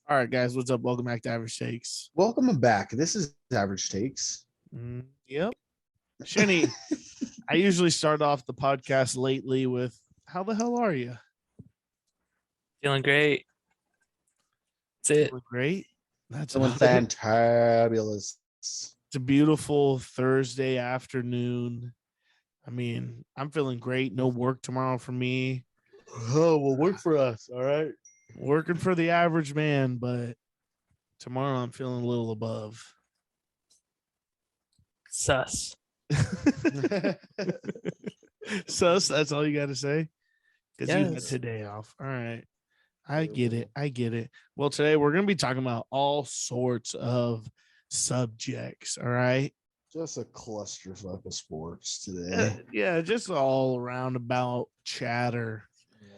All right, guys, what's up? Welcome back to Average Takes. Welcome back. This is Average Takes. Yep. Shenny, I usually start off the podcast lately with, how the hell are you? Feeling great. That's it. Feeling great? That's Feeling about it. fantabulous. It's a beautiful Thursday afternoon. I mean, I'm feeling great. No work tomorrow for me. Oh, will work for us. All right. Working for the average man, but tomorrow I'm feeling a little above. Sus. Sus, that's all you got to say? Because you had Yes. today off. All right. I get it. Well, today we're going to be talking about all sorts of subjects. All right. Just a clusterfuck of sports today. Yeah, just all around about chatter.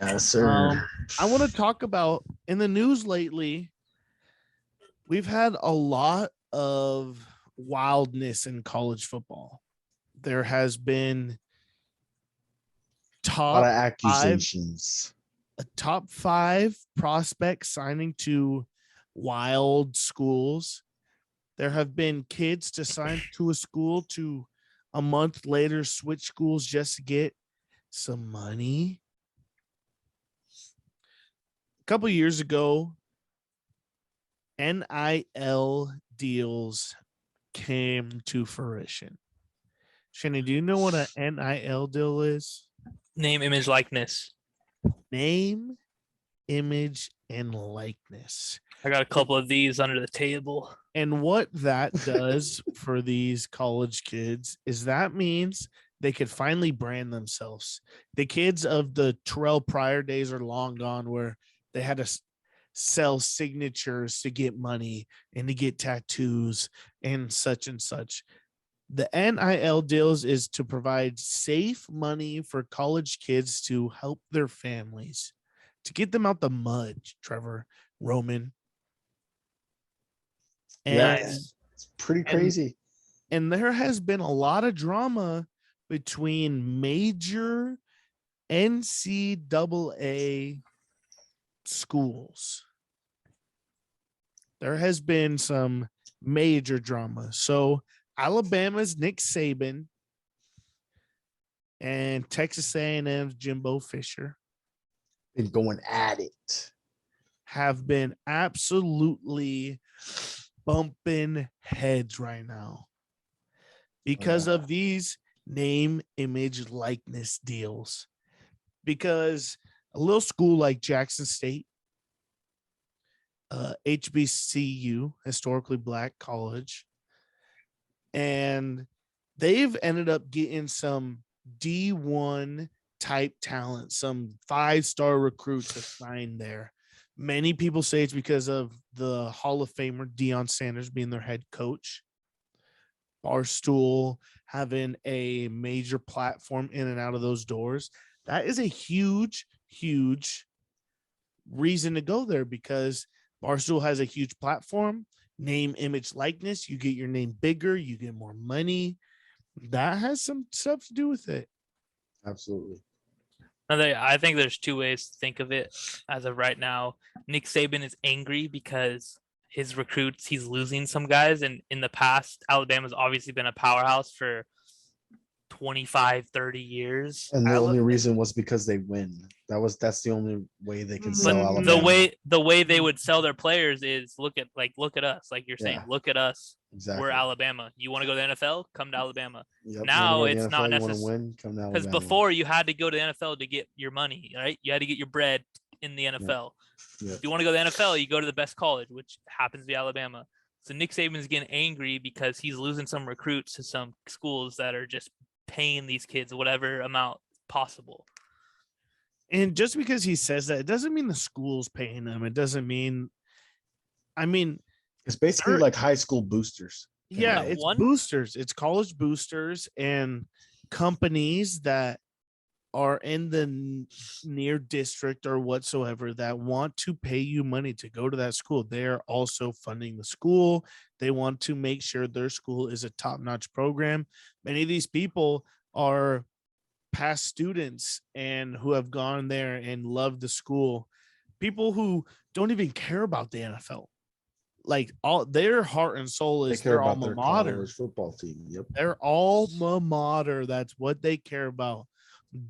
Yes, sir. I want to talk about in the news lately. We've had a lot of wildness in college football. There has been a lot of accusations. Top five prospects signing to wild schools. There have been kids to sign to a school to a month later switch schools just to get some money. A couple years ago, NIL deals came to fruition. Shannon, do you know what an NIL deal is? Name, image, likeness. Name, image, and likeness. I got a couple of these under the table. And what that does for these college kids is that means they could finally brand themselves. The kids of the Terrell Pryor days are long gone, where they had to sell signatures to get money and to get tattoos and such and such. The NIL deals is to provide safe money for college kids to help their families, to get them out the mud, Trevor, Roman. And, yeah, it's pretty crazy. And there has been a lot of drama between major NCAA schools. There has been some major drama. So Alabama's Nick Saban and Texas A&M's Jimbo Fisher been going at it. Have been absolutely bumping heads right now because of these name, image, likeness deals. Because a little school like Jackson State, HBCU, historically black college, and they've ended up getting some D1 type talent, some 5-star recruits to sign there. Many people say it's because of the Hall of Famer Deion Sanders being their head coach. Barstool having a major platform in and out of those doors. That is a huge, huge reason to go there because Barstool has a huge platform, name, image, likeness. You get your name bigger, you get more money. That has some stuff to do with it. Absolutely. I think there's two ways to think of it as of right now. Nick Saban is angry because his recruits, he's losing some guys. And in the past, Alabama's obviously been a powerhouse for 25, 30 years. And the only reason was because they win. That's the only way they can sell Alabama. The way they would sell their players is look at us, like you're saying, look at us. Exactly. We're Alabama. You want to go to the NFL? Come to Alabama. Yep. Now it's NFL, not necessary. Because before you had to go to the NFL to get your money, right? You had to get your bread in the NFL. Yep. If you want to go to the NFL, you go to the best college, which happens to be Alabama. So Nick Saban's getting angry because he's losing some recruits to some schools that are just paying these kids whatever amount possible. And just because he says that, it doesn't mean the school's paying them. It doesn't mean, it's basically like high school boosters. Yeah, it's boosters. It's college boosters and companies that are in the near district or whatsoever that want to pay you money to go to that school. They're also funding the school. They want to make sure their school is a top-notch program. Many of these people are past students and who have gone there and loved the school. people who don't even care about the NFL. Like all their heart and soul They is care their about alma their mater. college football team. Yep. Their alma mater. That's what they care about.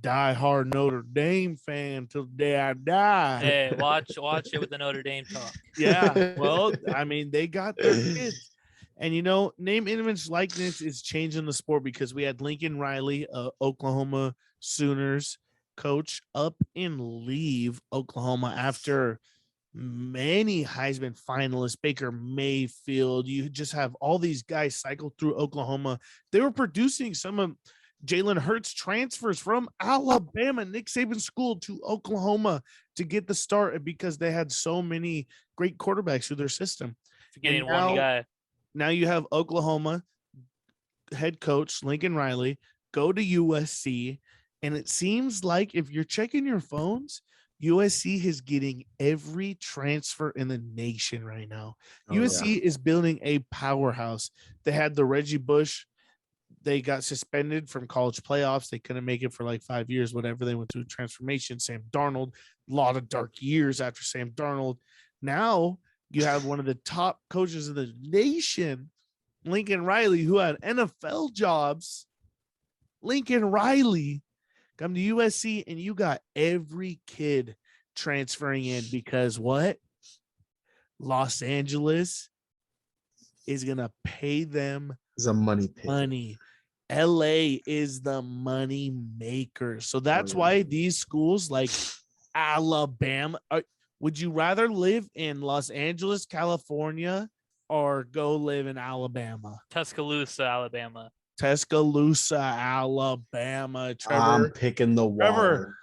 Die hard Notre Dame fan till the day I die. Hey, watch it with the Notre Dame talk. Yeah. Well, I mean, they got their kids. And name, image, likeness is changing the sport because we had Lincoln Riley, Oklahoma Sooners coach, up and leave Oklahoma after many Heisman finalists, Baker Mayfield. You just have all these guys cycle through Oklahoma. They were producing some of Jalen Hurts transfers from Alabama, Nick Saban school, to Oklahoma to get the start because they had so many great quarterbacks through their system. Forgetting one guy. Now you have Oklahoma head coach Lincoln Riley go to USC, and it seems like if you're checking your phones, USC is getting every transfer in the nation right now. USC is building a powerhouse. They had the Reggie Bush. They got suspended from college playoffs. They couldn't make it for like 5 years, whatever. They went through transformation. Sam Darnold, a lot of dark years after Sam Darnold. Now you have one of the top coaches of the nation, Lincoln Riley, who had NFL jobs. Lincoln Riley come to USC, and you got every kid transferring in because what? Los Angeles is going to pay them a money pit. Money. LA is the money maker. So that's why these schools like Alabama, would you rather live in Los Angeles, California, or go live in Alabama? Tuscaloosa, Alabama. Tuscaloosa, Alabama. Trevor, I'm picking the water. Trevor,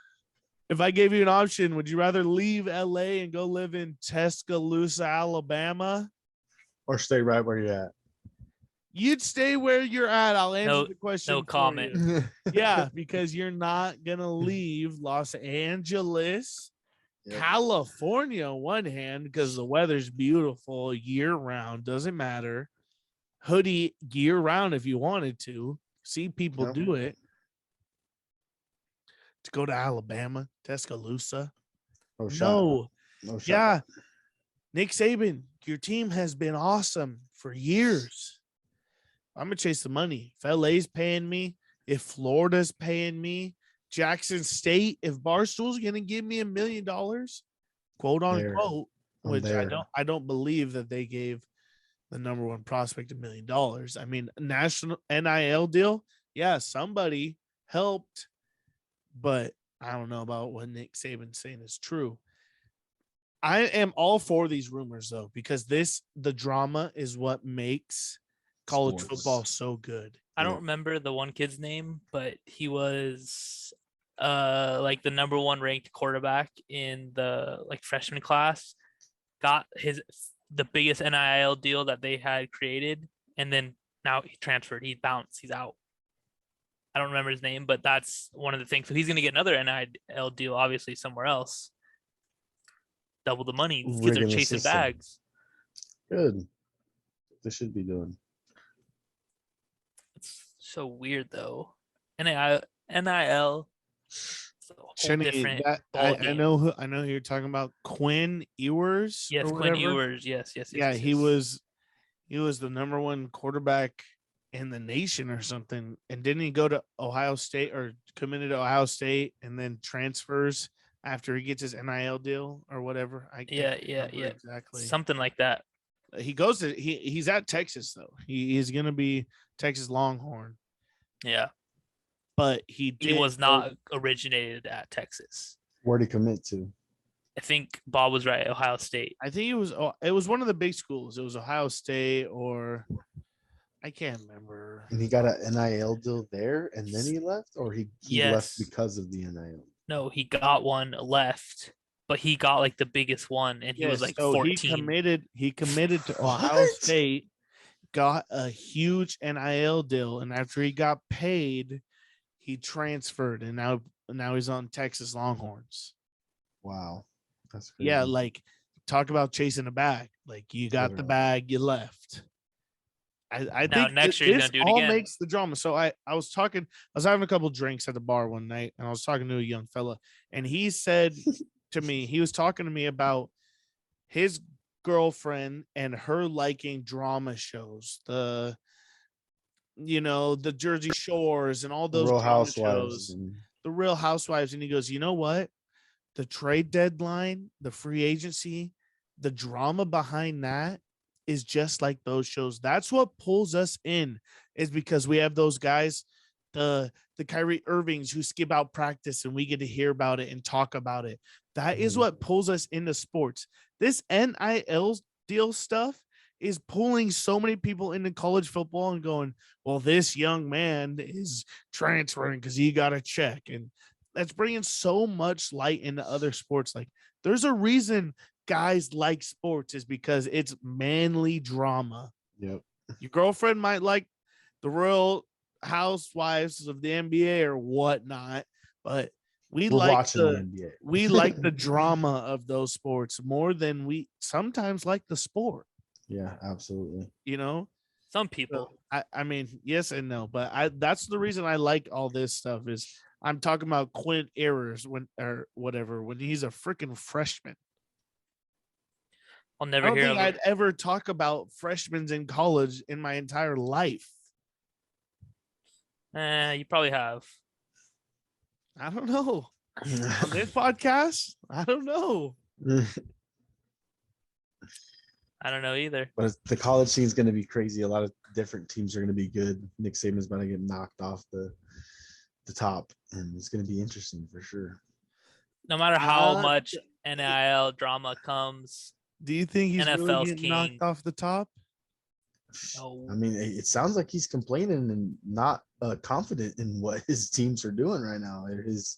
if I gave you an option, would you rather leave LA and go live in Tuscaloosa, Alabama? Or stay right where you're at? You'd stay where you're at. I'll answer the question. No comment. Yeah, because you're not going to leave Los Angeles, California on one hand, because the weather's beautiful year round. Doesn't matter. Hoodie year round if you wanted to. See people do it. To go to Alabama, Tuscaloosa. No. Yeah. Nick Saban, your team has been awesome for years. I'm going to chase the money. If LA's paying me, if Florida's paying me, Jackson State, if Barstool's going to give me $1 million, quote unquote, which I don't believe that they gave the number one prospect $1 million. I mean, national NIL deal. Yeah, somebody helped, but I don't know about what Nick Saban's saying is true. I am all for these rumors though, because the drama is what makes college football so good. I don't remember the one kid's name, but he was like the number one ranked quarterback in the like freshman class, got the biggest NIL deal that they had created, and then now he transferred. He bounced. He's out. I don't remember his name, but that's one of the things. So he's going to get another NIL deal, obviously somewhere else. Double the money. These kids are chasing bags. Good. They should be doing. It's so weird though. NIL. Shenny, I know who you're talking about. Quinn Ewers. Yes, Quinn Ewers. Yes. Yeah, he was the number one quarterback in the nation or something. And didn't he go to Ohio State or committed to Ohio State and then transfers after he gets his NIL deal or whatever? Yeah. Exactly. Something like that. He goes to he's at Texas though. He's gonna be Texas Longhorn. Yeah. But he was not originated at Texas. Where'd he commit to? I think Bob was right. Ohio State. I think it was one of the big schools. It was Ohio State or I can't remember. And he got an NIL deal there and then he left, or he left because of the NIL? No, he got one, left, but he got like the biggest one, and he was like 14. He committed to Ohio State, got a huge NIL deal, and after he got paid, he transferred, and now he's on Texas Longhorns. Wow, that's crazy. Yeah, like talk about chasing a bag. Like you got the bag, you left. I think next year he's gonna do it again. Makes the drama. So I was having a couple drinks at the bar one night, and I was talking to a young fella, and he said to me. He was talking to me about his girlfriend and her liking drama shows, the Jersey Shores and all those Real drama Housewives. shows, the Real Housewives. And he goes, you know what? The trade deadline, the free agency, the drama behind that is just like those shows. That's what pulls us in, is because we have those guys, the Kyrie Irvings who skip out practice and we get to hear about it and talk about it. That is what pulls us into sports. This NIL deal stuff is pulling so many people into college football and going, well, this young man is transferring because he got a check. And that's bringing so much light into other sports. Like, there's a reason guys like sports, is because it's manly drama. Yep. Your girlfriend might like the Real Housewives of the NBA or whatnot, but we like the NBA. we like the drama of those sports more than we sometimes like the sport. Yeah, absolutely. Some people. I mean, yes and no, but that's the reason I like all this stuff. Is I'm talking about Quint Errors when he's a freaking freshman. I'll never I don't hear think of I'd it. ever talk about freshmen in college in my entire life. You probably have. I don't know. On this podcast, I don't know. I don't know either. But the college scene is going to be crazy. A lot of different teams are going to be good. Nick Saban's about to get knocked off the top, and it's going to be interesting for sure. No matter how much NIL drama comes, do you think he's NFL's really getting king. knocked off the top? No. I mean, it sounds like he's complaining and not confident in what his teams are doing right now. His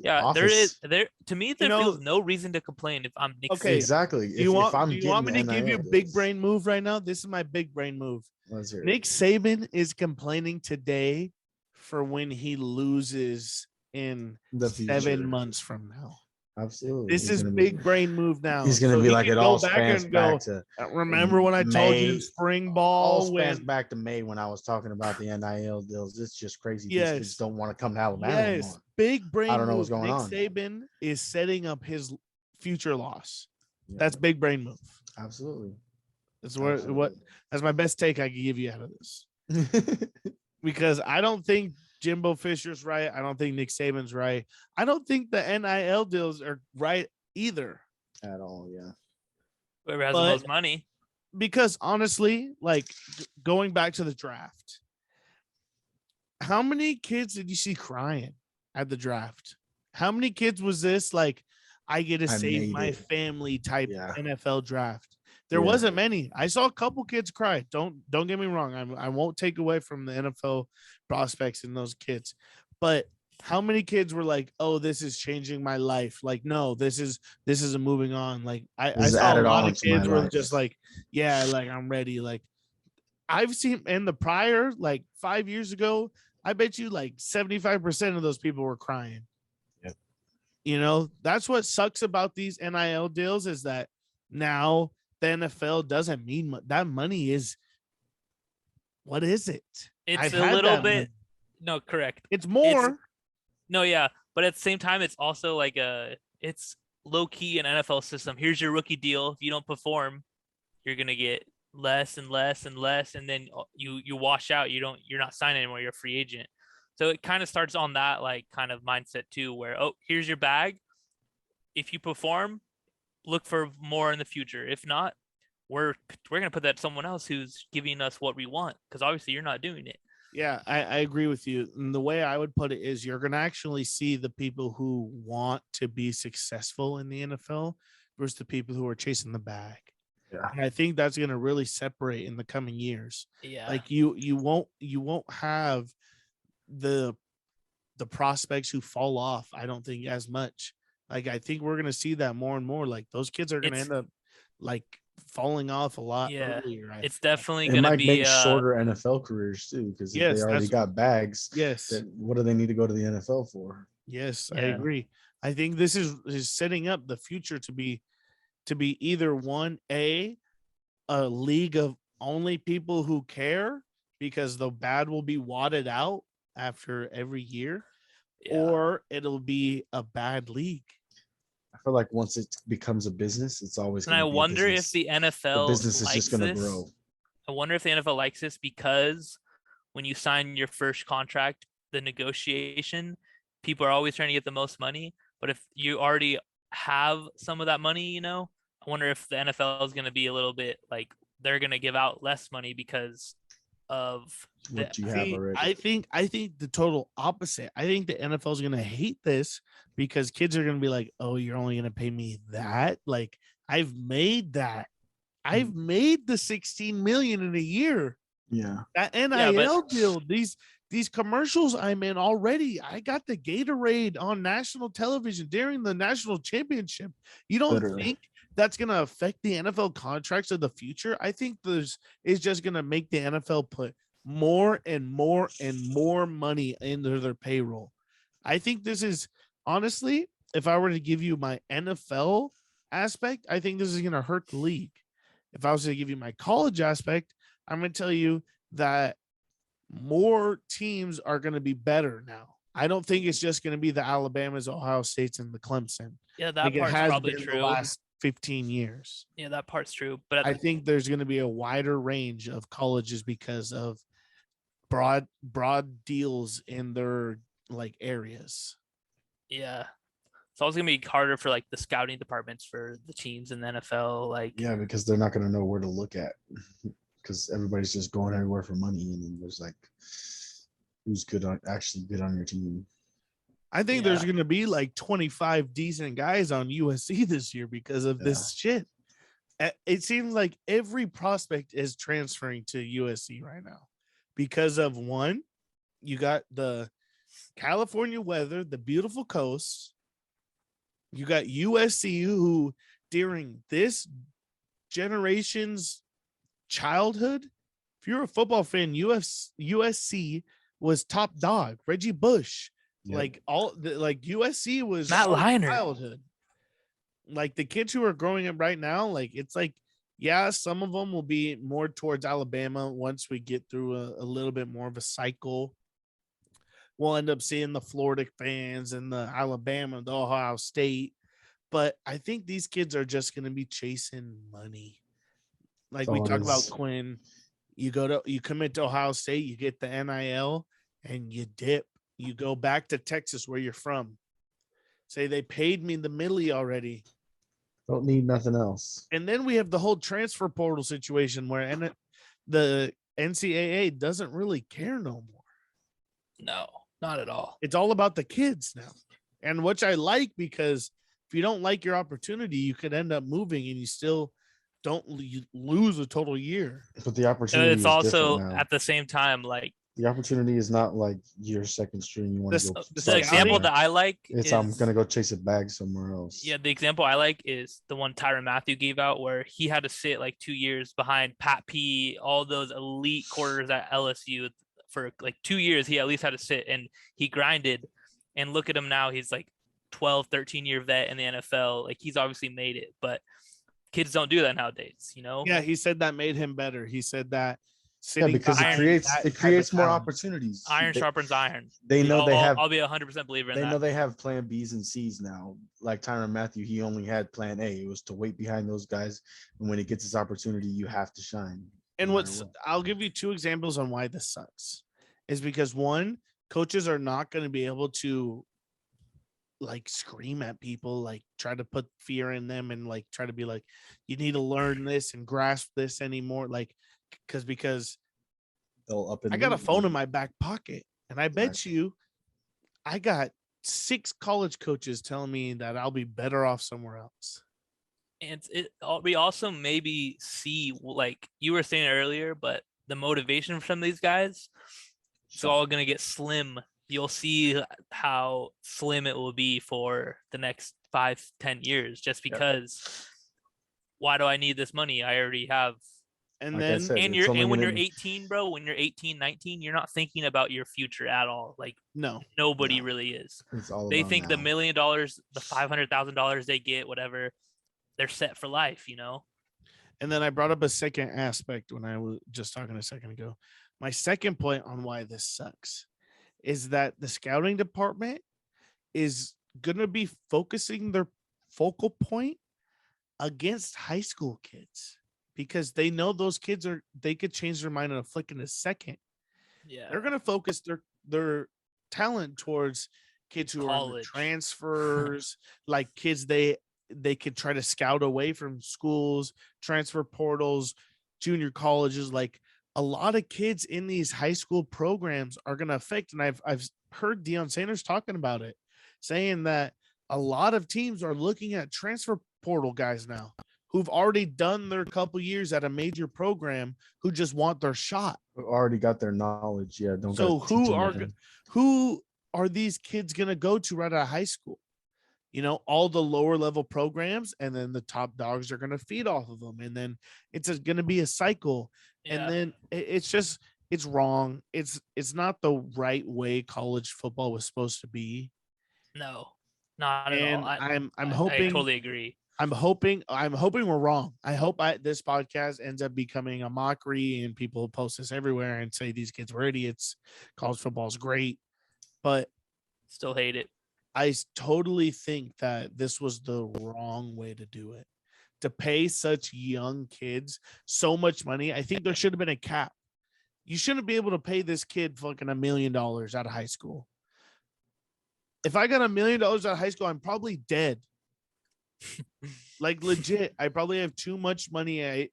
office. To me there feels no reason to complain if I'm Nick Saban. Exactly. Do you want me to give you a big brain move right now? This is my big brain move. Nick Saban is complaining today for when he loses in the 7 months from now. Absolutely. This is big brain move now. He's going to be like, it all spans back to. Remember when I told you spring ball? All spans back to May when I was talking about the NIL deals. It's just crazy. Yes. These kids don't want to come to Alabama anymore. Big brain. I don't know what's going on. Nick Saban is setting up his future loss. Yeah. That's big brain move. Absolutely. That's that's my best take I can give you out of this. Because I don't think Jimbo Fisher's right. I don't think Nick Saban's right. I don't think the NIL deals are right either. At all, yeah. Whoever has the most money. Because honestly, like, going back to the draft, how many kids did you see crying at the draft? How many kids was this like, I get to save my family type NFL draft? There wasn't many. I saw a couple kids cry. Don't get me wrong. I won't take away from the NFL prospects and those kids. But how many kids were like, "Oh, this is changing my life." Like, no, this is a moving on. Like, I saw a lot of kids were just like, "Yeah, like I'm ready." Like, I've seen in the prior, like 5 years ago, I bet you like 75% of those people were crying. Yep. That's what sucks about these NIL deals, is that now the NFL doesn't mean that money is. What is it? It's a little bit. No, correct. It's more. But at the same time, it's also like it's low key an NFL system. Here's your rookie deal. If you don't perform, you're gonna get less and less and less, and then you wash out. You're not signed anymore. You're a free agent. So it kind of starts on that like kind of mindset too, where here's your bag. If you perform, look for more in the future. If not, we're gonna put that to someone else who's giving us what we want, because obviously you're not doing it. Yeah, I agree with you. And the way I would put it is, you're gonna actually see the people who want to be successful in the NFL versus the people who are chasing the bag. Yeah. And I think that's gonna really separate in the coming years. Yeah. Like you won't have the prospects who fall off, I don't think, as much. Like, I think we're gonna see that more and more. Like, those kids are gonna end up like falling off a lot earlier. It's definitely it gonna might be make shorter NFL careers too, because if they already got bags, then what do they need to go to the NFL for? Yes, I agree. I think this is setting up the future to be either a league of only people who care, because the bad will be wadded out after every year, or it'll be a bad league. feel like once it becomes a business, it's always And going I to be a wonder if business. the The NFL business is likes just going to this. grow. I wonder if the NFL likes this because when you sign your first contract, the negotiation, people are always trying to get the most money. But if you already have some of that money, I wonder if the NFL is going to be a little bit like they're going to give out less money because of What you have See, already. I think the total opposite. I think the NFL is going to hate this because kids are going to be like, "Oh, you're only going to pay me that? Like I've made that. I've made the 16 million in a year. Yeah. That Yeah, but NIL deal, these commercials I'm in already. I got the Gatorade on national television during the national championship. You don't Literally. think that's going to affect the NFL contracts of the future? I think is just going to make the NFL put more and more and more money into their payroll. I think this is honestly, if I were to give you my NFL aspect, I think this is going to hurt the league. If I was to give you my college aspect, I'm going to tell you that more teams are going to be better now. I don't think it's just going to be the Alabamas, Ohio States, and the Clemson. yeah, that Like it part's has probably been the true. last 15 years. Yeah, that part's true. But I think there's going to be a wider range of colleges because of broad deals in their like areas. yeah, it's always gonna be harder for like the scouting departments for the teams in the NFL. Like, Yeah, because they're not going to know where to look at because everybody's just going everywhere for money. And then there's like, who's actually good on your team? I think Yeah. there's going to be like 25 decent guys on USC this year because of this shit. It seems like every prospect is transferring to USC right now because of one, you got the California weather, the beautiful coast. You got USC, who during this generation's childhood, if you're a football fan, USC was top dog. Reggie Bush, Yep. like USC was Matt our Leinart. childhood. Like the kids who are growing up right now, like it's like, yeah, some of them will be more towards Alabama once we get through a little bit more of a cycle. We'll end up seeing the Florida fans and the Alabama, the Ohio State. But I think these kids are just going to be chasing money. Like we talk about Quinn, you commit to Ohio State, you get the NIL, and you dip. You go back to Texas where you're from. Say they paid me the millie already. Don't need nothing else. And then we have the whole transfer portal situation where the NCAA doesn't really care no more. No, not at all. It's all about the kids now. And which I like, because if you don't like your opportunity, you could end up moving and you still don't lose a total year. But the opportunity It's is also different now. at the same time, like The opportunity is not like your second string. You want to go. the example that I like is I'm gonna go chase a bag somewhere else. Yeah, the example I like is the one Tyrann Mathieu gave out where he had to sit like 2 years behind Pat P, all those elite quarters at LSU for like 2 years. He at least had to sit and he grinded. And look at him now. He's like 12, 13-year vet in the NFL. Like he's obviously made it, but kids don't do that nowadays, Yeah, he said that made him better. He said that because it creates more opportunities. Iron sharpens iron. They know they have. I'll be 100% believer in that. They know they have plan B's and C's now. Like Tyrann Mathieu, he only had plan A. It was to wait behind those guys, and when he gets his opportunity, you have to shine. And I'll give you 2 examples on why this sucks. Is because one, coaches are not going to be able to like scream at people, like try to put fear in them and like try to be like, you need to learn this and grasp this anymore. Like, because they'll I got a phone in my back pocket, and I bet you I got 6 college coaches telling me that I'll be better off somewhere else. And we also maybe see, like you were saying earlier, but the motivation from these guys, it's all going to get slim. You'll see how slim it will be for the next 5-10 years, just because why do I need this money? I already have. And like then, said, and when you're 18, bro, when you're 18, 19, you're not thinking about your future at all. Like nobody really is. They think the $1 million, the $500,000 they get, whatever, they're set for life, And then I brought up a second aspect when I was just talking a second ago. My second point on why this sucks is that the scouting department is going to be focusing their focal point against high school kids because they know those kids they could change their mind in a flick in a second. Yeah. They're going to focus their talent towards kids who are in the College. transfers, like kids they could try to scout away from schools, transfer portals, junior colleges. Like a lot of kids in these high school programs are going to affect. And I've heard Deion Sanders talking about it, saying that a lot of teams are looking at transfer portal guys now who've already done their couple years at a major program who just want their shot. Already got their knowledge. Yeah. Don't So teach them who are these kids going to go to right out of high school? You know, all the lower level programs, and then the top dogs are going to feed off of them. And then it's going to be a cycle. Yeah. And then it's wrong. It's not the right way college football was supposed to be. No, not at And all. I'm hoping, I totally agree. I'm hoping we're wrong. I hope this podcast ends up becoming a mockery and people post this everywhere and say these kids were idiots. College football is great, but still hate it. I totally think that this was the wrong way to do it. To pay such young kids so much money, I think there should have been a cap. You shouldn't be able to pay this kid fucking $1 million out of high school. If I got $1 million out of high school, I'm probably dead. Like legit, I probably have too much money. I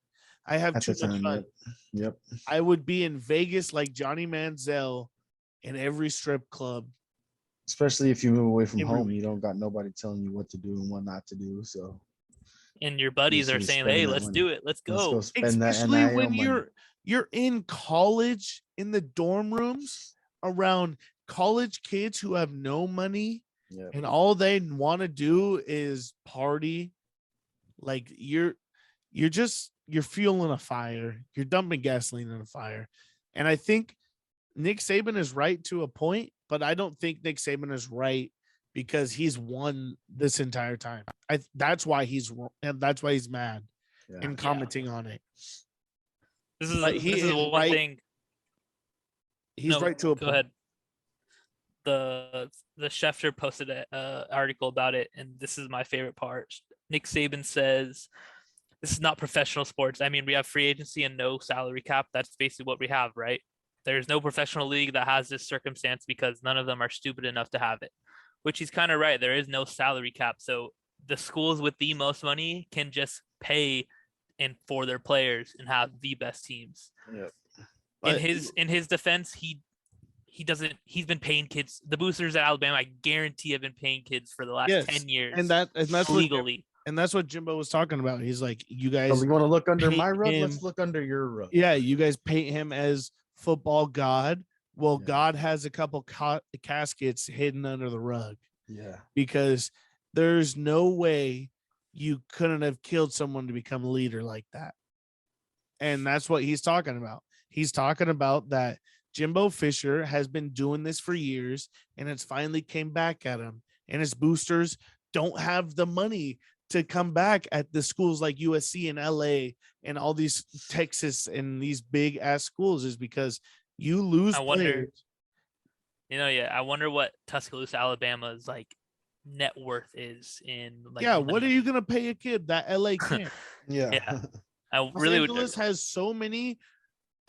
have at too the much time. fun. Yep. I would be in Vegas like Johnny Manziel in every strip club. Especially if you move away from Every home, week. you don't got nobody telling you what to do and what not to do. So, and your buddies are saying, "Hey, let's do it. Let's go." Spend especially that when money. you're in college in the dorm rooms around college kids who have no money. Yep. And all they want to do is party. Like you're fueling a fire. You're dumping gasoline in a fire. And I think Nick Saban is right to a point, but I don't think Nick Saban is right because he's won this entire time. That's why he's mad and commenting on it. This is one right. thing. He's right to a point. Go ahead. The Schefter posted an article about it, and this is my favorite part. Nick Saban says, "This is not professional sports. I mean, we have free agency and no salary cap. That's basically what we have, right? There's no professional league that has this circumstance because none of them are stupid enough to have it," which he's kind of right. There is no salary cap. So the schools with the most money can just pay and for their players and have the best teams. Yep. In his defense, he's been paying kids. The boosters at Alabama, I guarantee, have been paying kids for the last 10 years. And that's legally. And that's what Jimbo was talking about. He's like, you guys you want to look under my rug? Let's look under your rug. Yeah, you guys paint him as football god. Well, God has a couple caskets hidden under the rug. Yeah. Because there's no way you couldn't have killed someone to become a leader like that. And that's what he's talking about. He's talking about that Jimbo Fisher has been doing this for years, and it's finally came back at him. And his boosters don't have the money to come back at the schools like USC and LA and all these Texas and these big ass schools, is because you lose players. I wonder what Tuscaloosa, Alabama's like net worth is in like. Yeah, what are you gonna pay a kid that LA can't? Yeah. I really Los Angeles has so many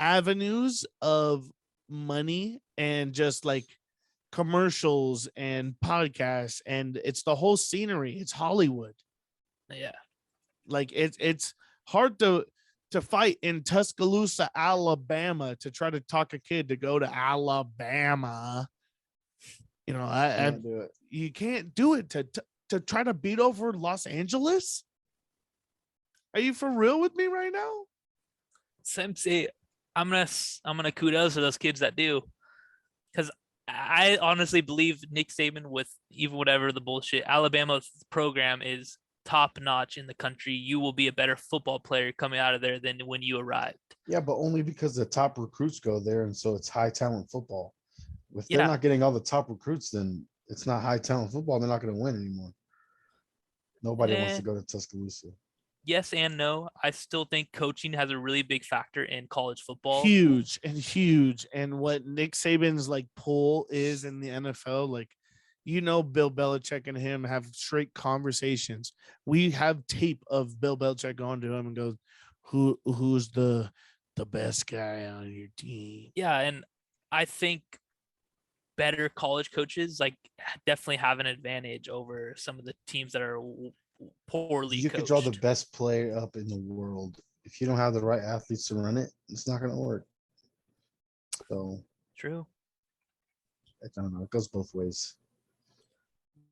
avenues of money and just like commercials and podcasts, and it's the whole scenery. It's Hollywood. Yeah, like it's hard to fight in Tuscaloosa, Alabama, to try to talk a kid to go to Alabama. You know, you can't do it to try to beat over Los Angeles. Are you for real with me right now? Say, I'm gonna kudos to those kids that do, because I honestly believe Nick Saban, with even whatever the bullshit, Alabama's program is top notch in the country. You will be a better football player coming out of there than when you arrived. Yeah, but only because the top recruits go there, and so it's high talent football. If they're not getting all the top recruits, then it's not high talent football. They're not going to win anymore. Nobody wants to go to Tuscaloosa. Yes and no. I still think coaching has a really big factor in college football. Huge. And what Nick Saban's like pull is in the NFL, like Bill Belichick and him have straight conversations. We have tape of Bill Belichick going to him and goes, who's the best guy on your team? Yeah, and I think better college coaches like definitely have an advantage over some of the teams that are poorly You coached. could draw the best player up in the world. If you don't have the right athletes to run it, it's not going to work. So true. I don't know. It goes both ways.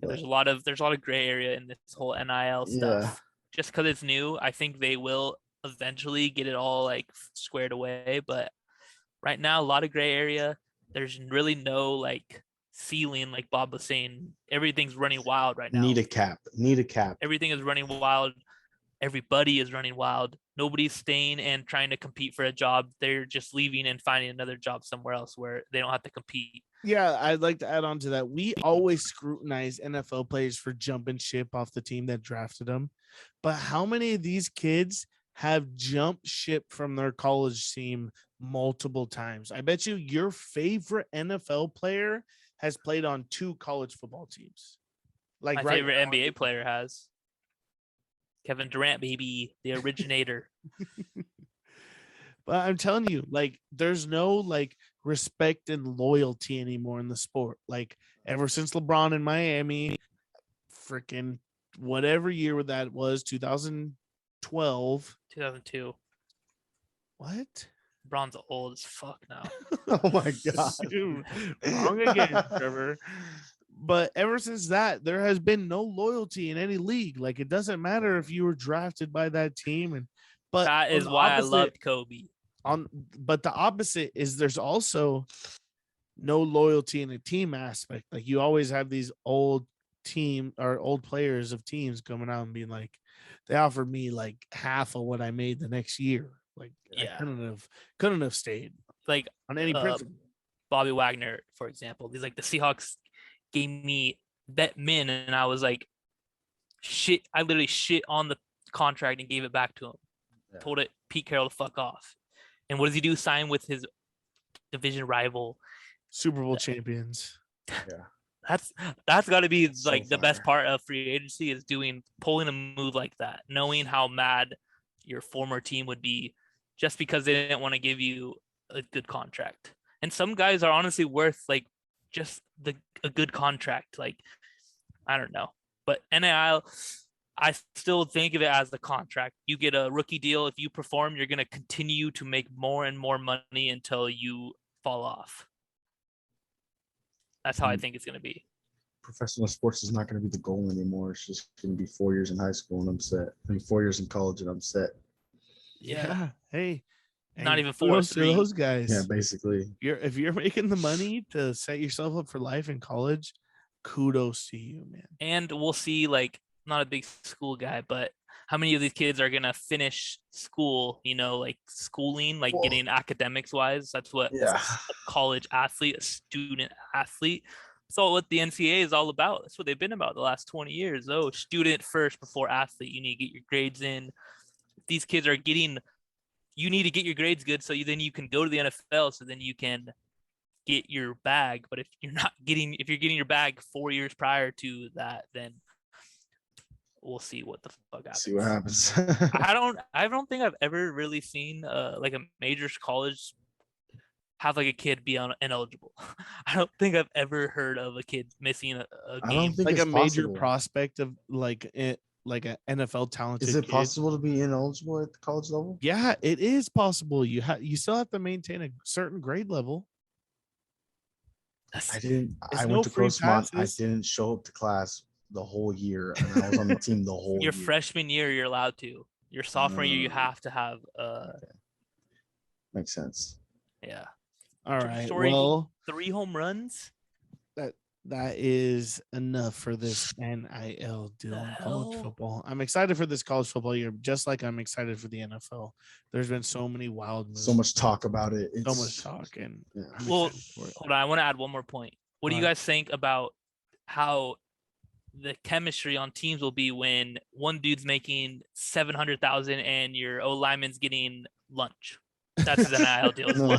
There's a lot of gray area in this whole NIL stuff. Yeah. Just because it's new, I think they will eventually get it all like squared away. But right now, a lot of gray area. There's really no like ceiling, like Bob was saying. Everything's running wild right now. Need a cap. Everything is running wild. Everybody is running wild. Nobody's staying and trying to compete for a job. They're just leaving and finding another job somewhere else where they don't have to compete. Yeah, I'd like to add on to that. We always scrutinize NFL players for jumping ship off the team that drafted them. But how many of these kids have jumped ship from their college team multiple times? I bet you your favorite NFL player has played on 2 college football teams. Like my favorite NBA player has. Kevin Durant, baby, the originator. But I'm telling you, like, there's no like respect and loyalty anymore in the sport. Like, ever since LeBron in Miami, freaking whatever year that was, 2012, 2002. What? LeBron's old as fuck now. Oh my god. Dude, wrong again, Trevor. But ever since that, there has been no loyalty in any league. Like, it doesn't matter if you were drafted by that team. But that is why I loved Kobe. But the opposite is there's also no loyalty in a team aspect. Like, you always have these old players of teams coming out and being like, they offered me like half of what I made the next year. Like, yeah. I couldn't have stayed like on any principle. Bobby Wagner, for example, he's like, the Seahawks gave me vet min, and I was like, shit. I literally shit on the contract and gave it back to him. Yeah. Told it Pete Carroll to fuck off. And what does he do? Sign with his division rival, Super Bowl champions. Yeah, that's got to be like the best part of free agency is pulling a move like that, knowing how mad your former team would be just because they didn't want to give you a good contract. And some guys are honestly worth like just a good contract. Like, I don't know, but NIL, I still think of it as the contract. You get a rookie deal. If you perform, you're going to continue to make more and more money until you fall off. That's how I think it's going to be. Professional sports is not going to be the goal anymore. It's just going to be 4 years in high school and I'm set. 4 years in college and I'm set. Yeah. Hey, not even 4 or 3. Those guys. Yeah, basically. If you're making the money to set yourself up for life in college, kudos to you, man. And we'll see, like, not a big school guy, but how many of these kids are gonna finish school, like schooling, like getting academics wise? That's what a college athlete, a student athlete. So what the NCAA is all about. That's what they've been about the last 20 years. Oh, student first before athlete. You need to get your grades in. These kids are you need to get your grades good so then you can go to the NFL, so then you can get your bag. But if you're getting your bag 4 years prior to that, then we'll see what the fuck happens. See what happens. I don't think I've ever really seen like a major college have like a kid be ineligible. I don't think I've ever heard of a kid missing a game. I don't think like it's a major possible. Prospect of like an NFL talented. Is it kid. possible to be ineligible at the college level? Yeah, it is possible. You still have to maintain a certain grade level. I went to Grossmont. I didn't show up to class the whole year, and I was on the team the whole year. Your freshman year, you're allowed to. Your sophomore year, you have to have. Okay. Makes sense. Yeah. All right. Well, 3 home runs. That is enough for this NIL deal in college football. I'm excited for this college football year, just like I'm excited for the NFL. There's been so many wild moves. So much talk about it. So much talk. And hold on. I want to add one more point. What do you guys think about how the chemistry on teams will be when one dude's making $700,000 and your O lineman's getting lunch? That's his NIL deal. No,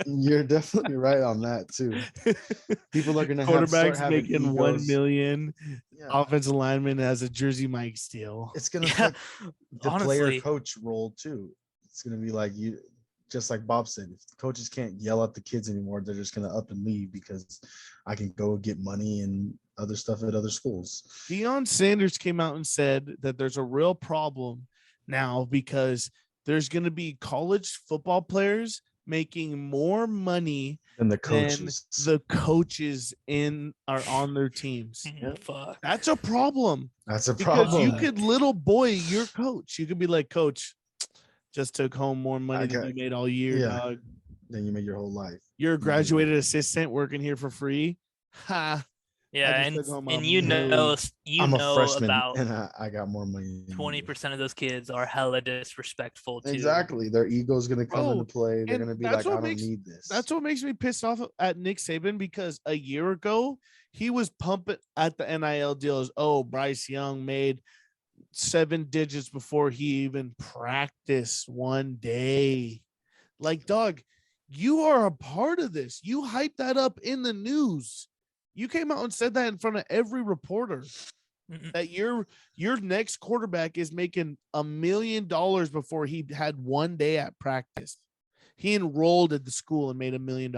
you're definitely right on that too. People are gonna start Quarterbacks having making egos. 1 million. Yeah. Offensive lineman has a Jersey Mike steal. It's gonna Yeah, affect the player honestly. coach role too. It's gonna be like you, just like Bob said, if the coaches can't yell at the kids anymore, they're just gonna up and leave because I can go get money and other stuff at other schools. Deion Sanders came out and said that there's a real problem now because there's going to be college football players making more money And the than coaches. the coaches are on their teams. Fuck. That's a problem. That's a Because problem. you could little boy your coach. You could be like, Coach, just took home more money than you made all year, dog. Then you made your whole life. You're a graduated assistant working here for free. Ha. Yeah, I just took home and a you know million. I'm a freshman about and I got more money. 20% of those kids are hella disrespectful too. Exactly. Their ego's gonna come into play. They're gonna be like, I don't need this. That's what makes me pissed off at Nick Saban, because a year ago he was pumping at the NIL deals. Oh, Bryce Young made 7 digits before he even practiced one day. Like, dog, you are a part of this. You hyped that up in the news. You came out and said that in front of every reporter that your next quarterback is making $1 million before he had one day at practice. He enrolled at the school and made $1 million.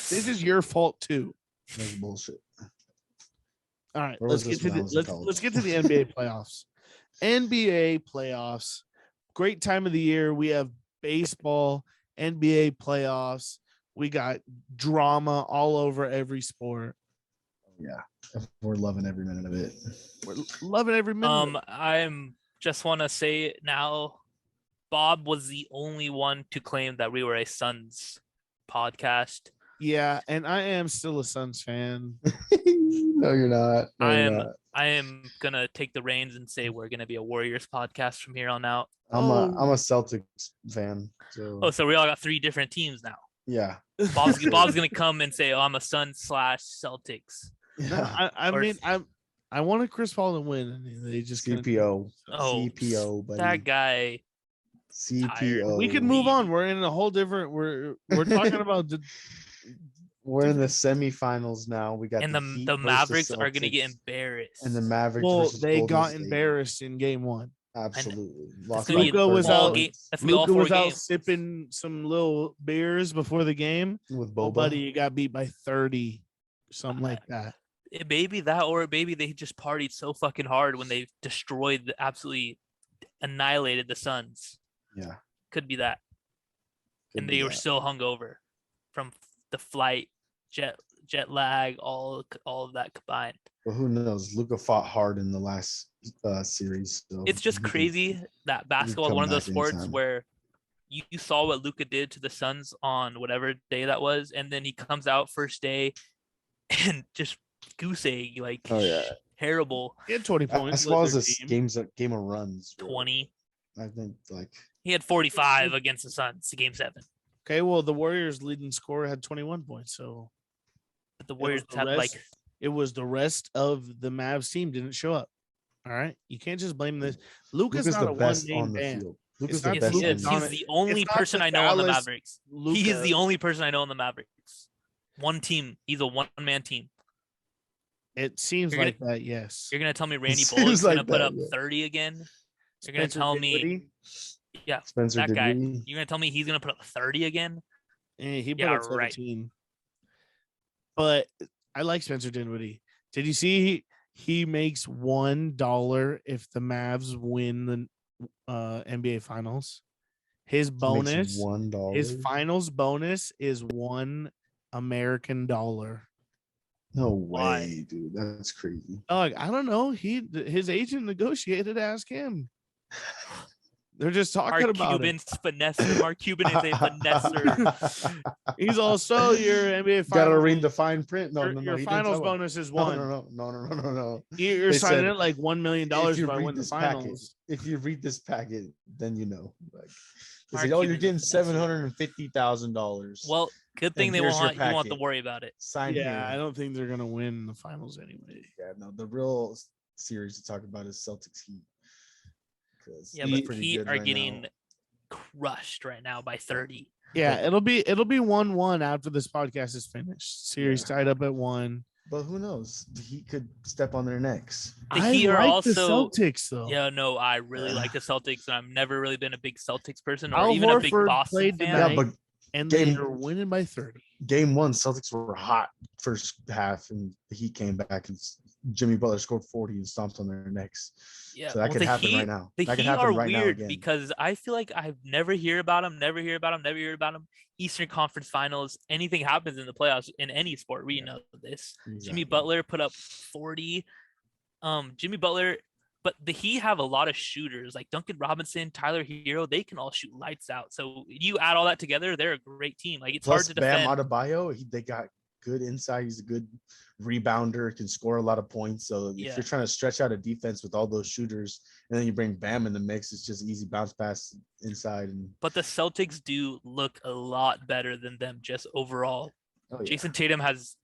This is your fault too. That's bullshit. All right, let's get to the NBA playoffs. NBA playoffs. Great time of the year. We have baseball, NBA playoffs. We got drama all over every sport. Yeah, we're loving every minute of it. We're loving every minute. I'm just want to say now, Bob was the only one to claim that we were a Suns podcast. Yeah, and I am still a Suns fan. No, you're not. No, I am gonna take the reins and say we're gonna be a Warriors podcast from here on out. I'm a Celtics fan. So we all got 3 different teams now. Yeah. Bob's gonna come and say, "Oh, I'm a Suns/Celtics." Yeah. I wanted Chris Paul to win, and they just CPO. Oh, CPO, buddy. that guy. CPO. We can move on. We're in a whole different. We're talking about the. We're in the semifinals now. We got and the Mavericks are gonna get embarrassed. And the Mavericks. Well, they Golden got State. embarrassed in game 1. Absolutely. Luka was out. Luka was out sipping some little beers before the game. With Boba. Oh, buddy, you got beat by 30, something like that. Maybe they just partied so fucking hard when they absolutely annihilated the Suns. Yeah. Could be that. And they were still hungover from the flight, jet lag, all of that combined. Well, who knows? Luka fought hard in the last series. So it's just crazy that basketball is one of those sports where you saw what Luka did to the Suns on whatever day that was, and then he comes out first day and just goose egg, like, terrible. He had 20 points. As far as this game of runs, 20. I think he had 45 against the Suns, game 7. Okay, well, the Warriors' leading scorer had 21 points, so. But the Warriors had it was the rest of the Mavs team didn't show up. All right, you can't just blame this. Luka's not a one-name band. Luka's the best. He's the only person I know on the Mavericks. He is the only person I know on the Mavericks. One team. He's a one-man team. It seems like that, yes. You're gonna tell me Randy Bullock's gonna put up 30 again? You're gonna tell me, Spencer that guy. Dinwiddie. You're gonna tell me he's gonna put up 30 again? Yeah, he put up 17. But I like Spencer Dinwiddie. Did you see he makes $1 if the Mavs win the NBA Finals? His bonus, $1. his finals bonus is $1 American dollar. No way, dude. That's crazy. Dog, I don't know. His agent negotiated. Ask him. They're just talking about it. Mark Cuban is a finesser. He's also your NBA. Got to read the fine print. No, your finals bonus is $1. No. You're signing it like $1 million if I win the finals. If you read this packet, then you know. They say, you're getting $750,000. Well, good thing they won't want to worry about it. I don't think they're gonna win the finals anyway. Yeah, no. The real series to talk about is Celtics Heat. Yeah, but Heat are getting crushed right now by 30. Yeah, it'll be 1-1 after this podcast is finished. Series tied up at 1. But who knows? He could step on their necks. The I Heat are like also the Celtics though. Yeah, no, I really like the Celtics, and I've never really been a big Celtics person or Al even a big Horford Boston played fan. tonight. Yeah, but And Game- they are winning by 30. Game 1, Celtics were hot first half, and the Heat came back, and Jimmy Butler scored 40 and stomped on their necks. Yeah, So that could the happen Heat, right now. The That could Heat happen are right now weird again. because I feel like I never hear about them. Eastern Conference Finals, anything happens in the playoffs in any sport. We know this. Exactly. Jimmy Butler put up 40. Jimmy Butler, but the Heat have a lot of shooters like Duncan Robinson, Tyler Hero. They can all shoot lights out. So you add all that together, they're a great team. Like it's Plus hard to defend. Bam Adebayo, they got good inside. He's a good rebounder, can score a lot of points. So if you're trying to stretch out a defense with all those shooters, and then you bring Bam in the mix, it's just easy bounce pass inside. But the Celtics do look a lot better than them just overall. Jason Tatum has,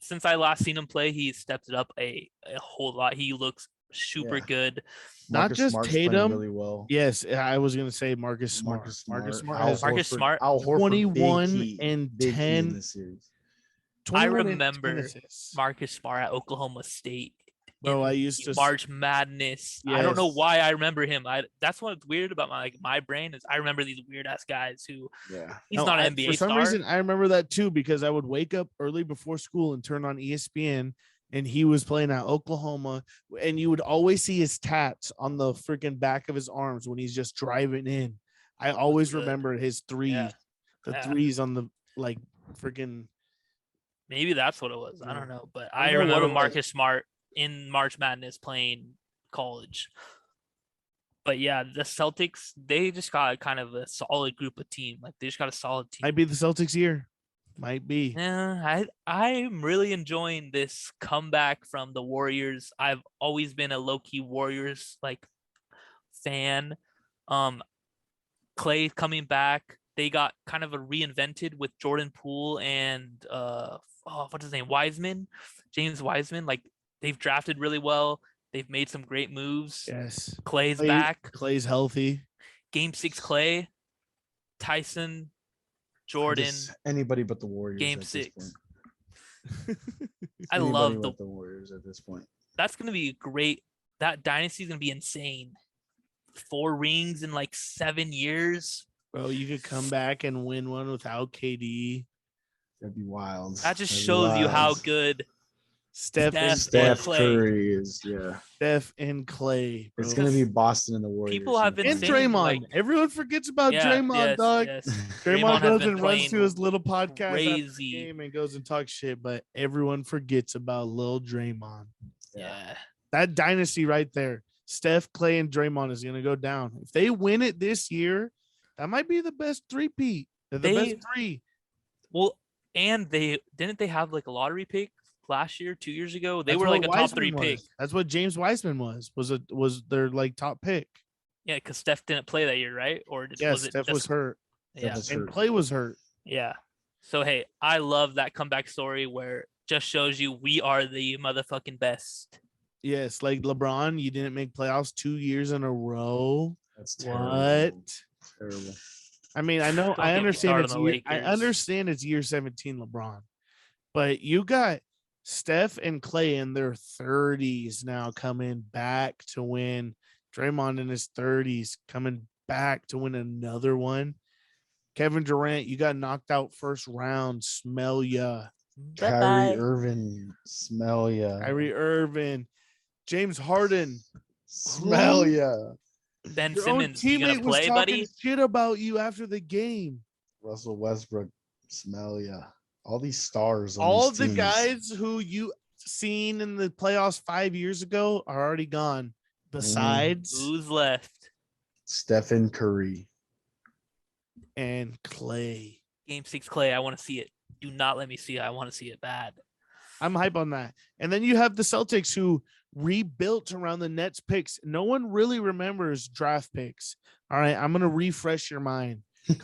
since I last seen him play, he's stepped it up a whole lot. He looks super good. Not Marcus just Smart's Tatum. really well. Yes, I was going to say Marcus Smart. Marcus Smart has Marcus Smart, Al Horford, 21 and big 10 in this series. I 21 and 10 remember assists. Marcus Smart at Oklahoma State. Bro, in I used to March Madness. I don't know Yes. why I remember him. That's what's weird about my brain is I remember these weird ass guys who he's No, not an NBA for some star. reason, I remember that too because I would wake up early before school and turn on ESPN, and he was playing at Oklahoma, and you would always see his tats on the freaking back of his arms when he's just driving in. I always good. remember his threes, threes on the like freaking. Maybe that's what it was. I don't know, but I know what remember it was. Marcus Smart in March Madness playing college. But yeah, the Celtics, they just got kind of a solid group of team. Like they just got a solid team. Might be the Celtics year. Might be. Yeah, I'm really enjoying this comeback from the Warriors. I've always been a low-key Warriors like fan. Clay coming back. They got kind of a reinvented with Jordan Poole and what's his name? James Wiseman. Like they've drafted really well. They've made some great moves. Yes. Clay's back. Clay's healthy. Game 6 Clay, Tyson, Jordan. Anybody but the Warriors. Game at 6. This point. I Anybody love but the Warriors at this point. That's gonna be great. That dynasty is gonna be insane. 4 rings in like 7 years. Bro, you could come back and win one without KD. That'd be wild. That just That'd be shows you how wild. good Steph Clay. Curry is. Yeah, Steph and Clay. Bro. it's gonna be Boston and the Warriors. People have been And saying, Draymond. like- Everyone forgets about Yeah, Draymond, yes, dog. yes. Draymond has goes been and runs to playing his little podcast after the crazy. game and goes and talks shit, but everyone forgets about Lil Draymond. Yeah. That dynasty right there, Steph, Clay, and Draymond is gonna go down. If they win it this year, that might be the best three-peat. The best 3. Well, and they have like a lottery pick last year, 2 years ago. They That's were what like a top Wiseman 3 was. pick. That's what James Wiseman was their like top pick. Yeah, because Steph didn't play that year, right? Or Yes, was it Steph was just- hurt, Yeah. was and hurt. Clay was hurt. Yeah. So hey, I love that comeback story where it just shows you we are the motherfucking best. Yes, like LeBron, you didn't make playoffs 2 years in a row. That's terrible. What? Terrible. I mean, I know, Don't I get me understand started it's on the year, I Lakers. understand it's year 17 LeBron, but you got Steph and Clay in their 30s now coming back to win. Draymond in his 30s coming back to win another one. Kevin Durant, you got knocked out first round. Smell ya. Kyrie Irving, smell ya. Kyrie Irving, James Harden. Smell Who? ya. Ben Your own Simmons, you gonna teammate was play, talking buddy? shit about you after the game. Russell Westbrook, smell ya. All these stars. On All these the teams. guys who you seen in the playoffs 5 years ago are already gone. Besides Who's left? Stephen Curry. and Clay. Game 6 Clay. I want to see it. Do not let me see it. I want to see it bad. I'm hype on that. And then you have the Celtics who rebuilt around the Nets picks. No one really remembers draft picks. All right, I'm gonna refresh your mind. A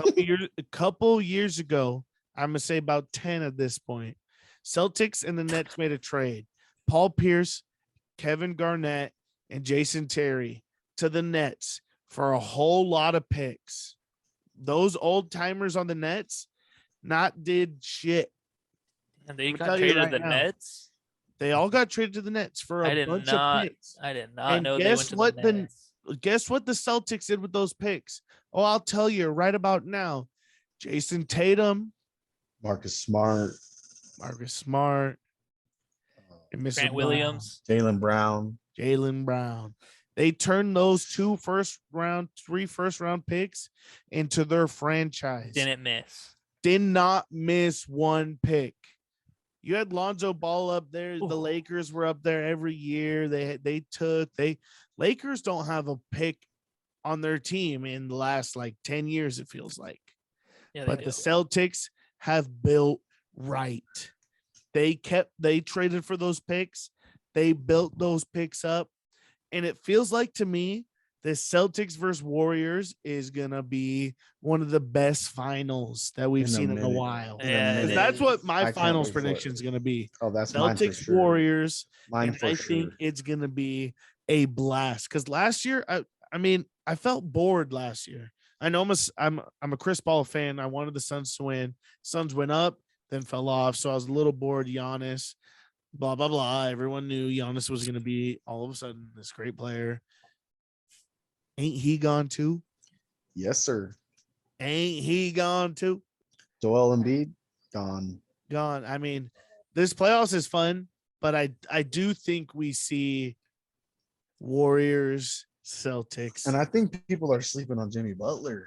couple years ago, I'm gonna say about 10 at this point. Celtics and the Nets made a trade. Paul Pierce, Kevin Garnett, and Jason Terry to the Nets for a whole lot of picks. those old timers on the Nets not did shit. And they I'm gonna got tell you traded right to the now. Nets. They all got traded to the Nets for a bunch of picks. I did not And know they went guess to what the Nets. guess what the Celtics did with those picks? Oh, I'll tell you right about now. Jason Tatum, Marcus Smart, and Mr. Grant Brown, Williams. Jaylen Brown. They turned those three first round picks into their franchise. Didn't miss. Did not miss one pick. You had Lonzo Ball up there. Ooh. The Lakers were up there every year. Lakers don't have a pick on their team in the last like 10 years, it feels like. Yeah, but the Celtics have built right. They traded for those picks. They built those picks up. And it feels like to me, the Celtics versus Warriors is going to be one of the best finals that we've seen in a while. Because that's what my finals prediction is going to be. Oh, that's Celtics, sure. Warriors. Mine for sure. Think it's going to be a blast. Because last year, I felt bored last year. I know I'm a Chris Paul fan. I wanted the Suns to win. Suns went up, then fell off. So I was a little bored. Giannis, blah, blah, blah. Everyone knew Giannis was going to be all of a sudden this great player. Ain't he gone too? Yes, sir. Ain't he gone too? Joel Embiid, gone. I mean, this playoffs is fun, but I do think we see Warriors, Celtics. And I think people are sleeping on Jimmy Butler.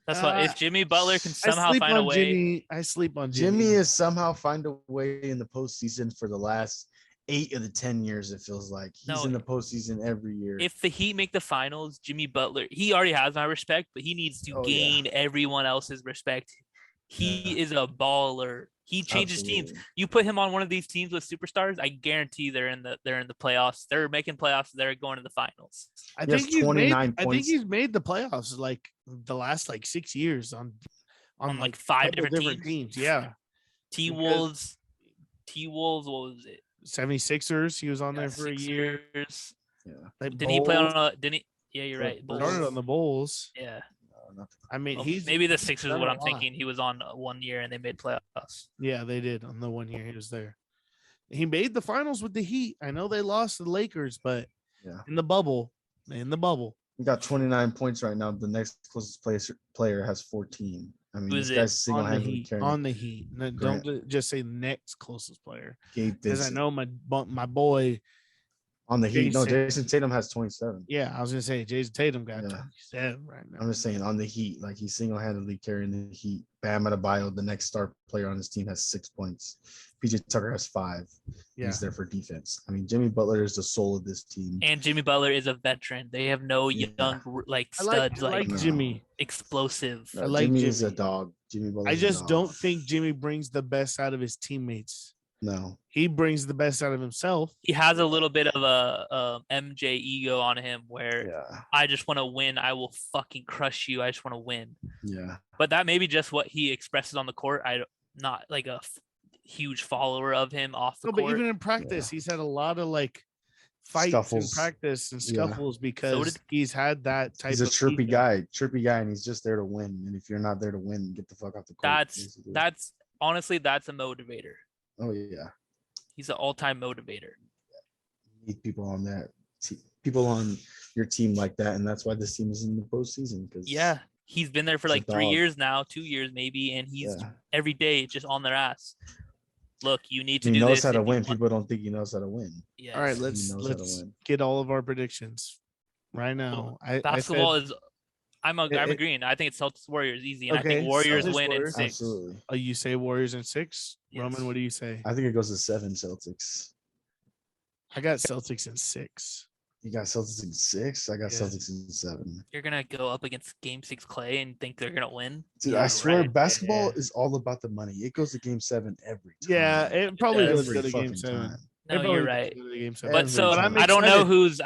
That's why if Jimmy Butler can somehow find a way. I sleep on Jimmy. Jimmy is somehow find a way in the postseason for the last 8 of the 10 years. It feels like he's in the postseason every year. If the Heat make the finals, Jimmy Butler, he already has my respect, but he needs to gain everyone else's respect. He is a baller. He changes teams. You put him on one of these teams with superstars, I guarantee they're in the playoffs. They're making playoffs. They're going to the finals. I think he's made the playoffs like the last like 6 years on like 5 different teams. Yeah. T-Wolves, what was it? 76ers. He was on there for a year. Yeah. Did he play on Yeah, you're right. Started on the Bulls. Yeah. I mean, maybe the Sixers is what I'm thinking. He was on 1 year and they made playoffs. Yeah, they did on the 1 year he was there. He made the finals with the Heat. I know they lost to the Lakers, but in the bubble. He got 29 points right now. The next closest player has 14. I mean, this guy's single-handedly carrying on the Heat. Don't just say next closest player. Because I know my boy on the Heat. No, Jason Tatum has 27. Yeah, I was gonna say Jason Tatum got 27 right now. I'm just saying on the Heat, like he's single-handedly carrying the Heat. Bam Adebayo, the next star player on his team, has 6 points. PJ Tucker has 5. Yeah. He's there for defense. I mean, Jimmy Butler is the soul of this team. And Jimmy Butler is a veteran. They have no young studs I like Jimmy. Explosive. I like Jimmy. Is a dog. Jimmy Butler. I just don't think Jimmy brings the best out of his teammates. No, he brings the best out of himself. He has a little bit of a MJ ego on him where I just want to win. I will fucking crush you. I just want to win. Yeah. But that may be just what he expresses on the court. I'm not like a huge follower of him off the court. But even in practice, he's had a lot of like fights in practice and scuffles because he's had that type of. He's a chirpy guy, and he's just there to win. And if you're not there to win, get the fuck off the court. That's honestly, that's a motivator. Oh yeah, he's an all-time motivator. You need people on people on your team like that, and that's why this team is in the postseason. Because he's been there for like 3 years now, 2 years maybe, and he's every day just on their ass. Look, you need to do this. He knows how to win. People don't think he knows how to win. Yes. All right, let's get all of our predictions right now. Basketball is. I'm agreeing. I think it's Celtics Warriors easy, and I think Warriors win in 6. Absolutely. Oh, you say Warriors in 6? Yes. Roman, what do you say? I think it goes to 7 Celtics. I got Celtics in 6. You got Celtics in 6? I got Celtics in 7. You're gonna go up against Game 6 Clay and think they're gonna win? Dude, I swear, basketball is all about the money. It goes to Game 7 every time. Yeah, it probably does go to Game 7. No, you're right. Game 7. But so I don't know who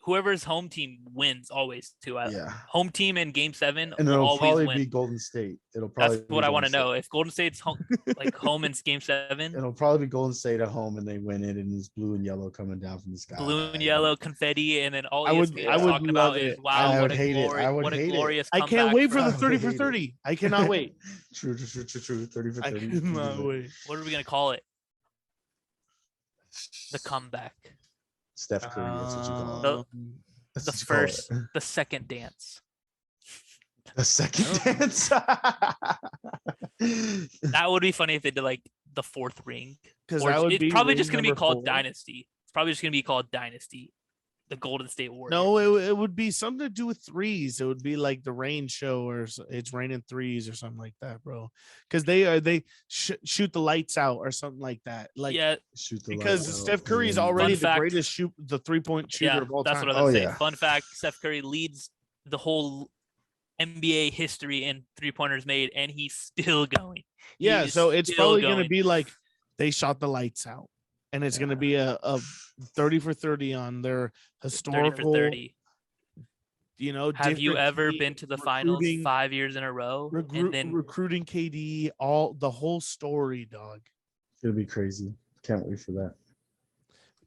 whoever's home team wins always too. Yeah. Home team in Game 7 And will it'll always probably win. be Golden State. It'll probably That's be what I want Golden to know. State. If Golden State's home, like home in Game 7, It'll probably be Golden State at home, and they win it, and it's blue and yellow coming down from the sky. blue and yellow confetti, and then all I would- ESPN I is would talking love about is it. wow, I what would a hate it. glory, I would what a hate it. glorious I comeback. can't wait for I the would 30 for hate it. 30. I cannot wait. True. 30 for I 30. cannot wait. What are we gonna call it? The comeback. Steph Curry. That's what you call it. Um, That's The what you call it. first, the second dance. The second dance. That would be funny if they did like the fourth ring. because Or that would it's be probably ring just gonna be number called 4. Dynasty. It's probably just gonna be called Dynasty. The Golden State Warriors. No, it would be something to do with threes. It would be like the rain show, or it's raining threes or something like that, bro. Because they shoot the lights out or something like that. Like yeah, Shoot the because lights out, Steph and Curry is then- already Fun the fact. greatest the 3-point shooter yeah, of all that's time. what I was gonna say. yeah. Fun fact: Steph Curry leads the whole NBA history in 3-pointers made, and he's still going. Yeah, He's so it's still probably going to going. be like they shot the lights out, and it's going to be a 30 for 30 on their 30 historical. for 30. You know, Have you different ever team been to the finals recruiting- 5 years in a row? And then recruiting KD, all the whole story, dog. It's gonna be crazy. Can't wait for that.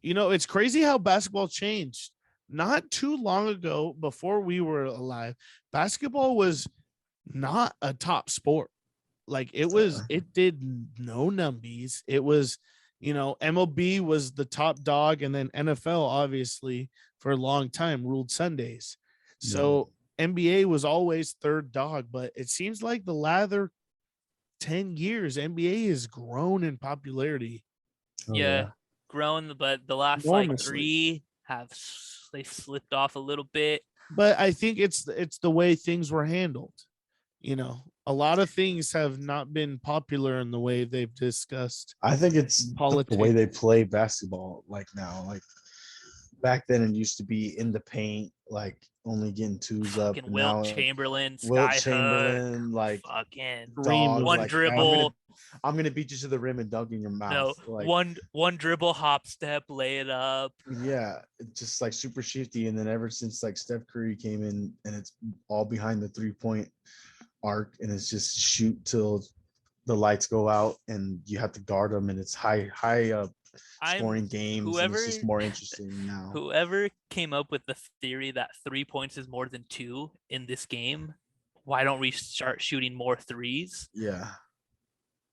You know, it's crazy how basketball changed. Not too long ago, before we were alive, basketball was not a top sport. Like it did no numbies. It was, MLB was the top dog, and then NFL obviously for a long time ruled Sundays. So NBA was always third dog, but it seems like the latter 10 years, NBA has grown in popularity. Oh, yeah, grown, but the last like Enormously. 3 they slipped off a little bit. But I think it's the way things were handled. A lot of things have not been popular in the way they've discussed. I think it's Politics. the way they play basketball like now. Like back then, it used to be in the paint, like only getting twos up. Fucking And Wilt now, Chamberlain, Wilt Sky Chamberlain, like fucking dog, one like, dribble. I'm gonna beat you to the rim and dunk in your mouth. No, like, one dribble, hop step, lay it up. Yeah, it's just like super shifty. And then ever since like Steph Curry came in, and it's all behind the 3-point arc, and it's just shoot till the lights go out, and you have to guard them, and it's high scoring games. And it's just more interesting now. Whoever came up with the theory that 3 points is more than 2 in this game, why don't we start shooting more threes? Yeah,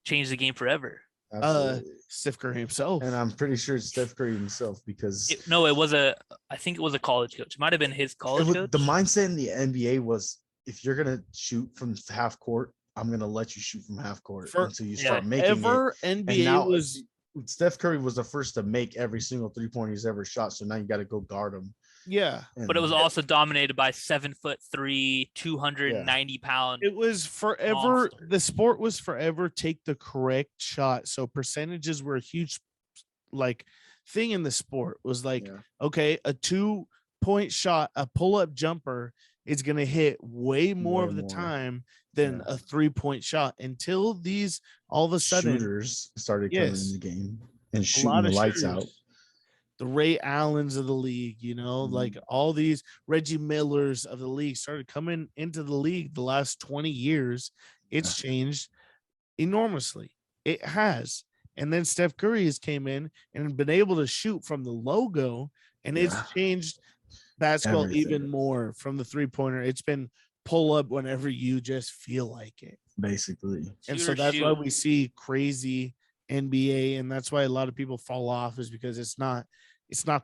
Change the game forever. absolutely. Steph Curry himself. And I'm pretty sure it's Steph Curry himself, because I think it was a college coach. It might have been his college coach. the mindset in the NBA was, if you're gonna shoot from half court, I'm gonna let you shoot from half court until you start making it. Ever And NBA now was Steph Curry was the first to make every single 3-pointer he's ever shot. So now you got to go guard him. yeah. But it was also dominated by 7'3", 290-pound. It was forever. Monster. The sport was forever take the correct shot. So percentages were a huge thing in the sport. Was like, okay, a 2-point shot, a pull-up jumper is going to hit way more of the time than a 3-point shot, until these all of a sudden shooters started coming in the game and shooting the lights out. The Ray Allens of the league, like all these Reggie Millers of the league started coming into the league the last 20 years. It's changed enormously. It has. And then Steph Curry has came in and been able to shoot from the logo, and it's changed basketball even more from the 3-pointer. It's been pull up whenever you just feel like it, basically. And so that's why we see crazy NBA, and that's why a lot of people fall off, is because it's not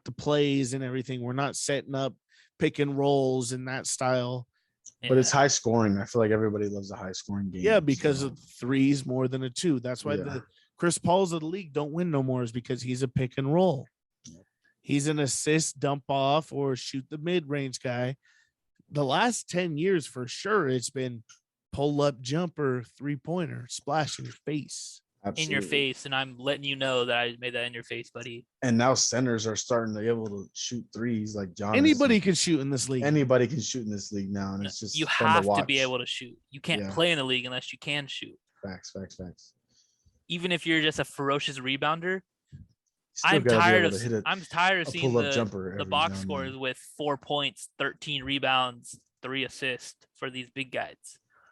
the plays and everything. We're not setting up pick and rolls in that style. But it's high scoring. I feel like everybody loves a high scoring game. Yeah, because of threes more than a 2. That's why the Chris Pauls of the league don't win no more, is because he's a pick and roll. He's an assist, dump off, or shoot the mid-range guy. The last 10 years, for sure, it's been pull-up jumper, 3-pointer, splash in your face. Absolutely. In your face, and I'm letting you know that I made that in your face, buddy. And now centers are starting to be able to shoot threes like John. Anybody can shoot in this league. Anybody can shoot in this league now, and it's just you fun have to watch. to be able to shoot. You can't play in the league unless you can shoot. Facts. Even if you're just a ferocious rebounder, Still I'm gotta be tired able of to hit I'm tired of a seeing pull-up the jumper every box now and scores then. with 4 points, 13 rebounds, 3 assists for these big guys.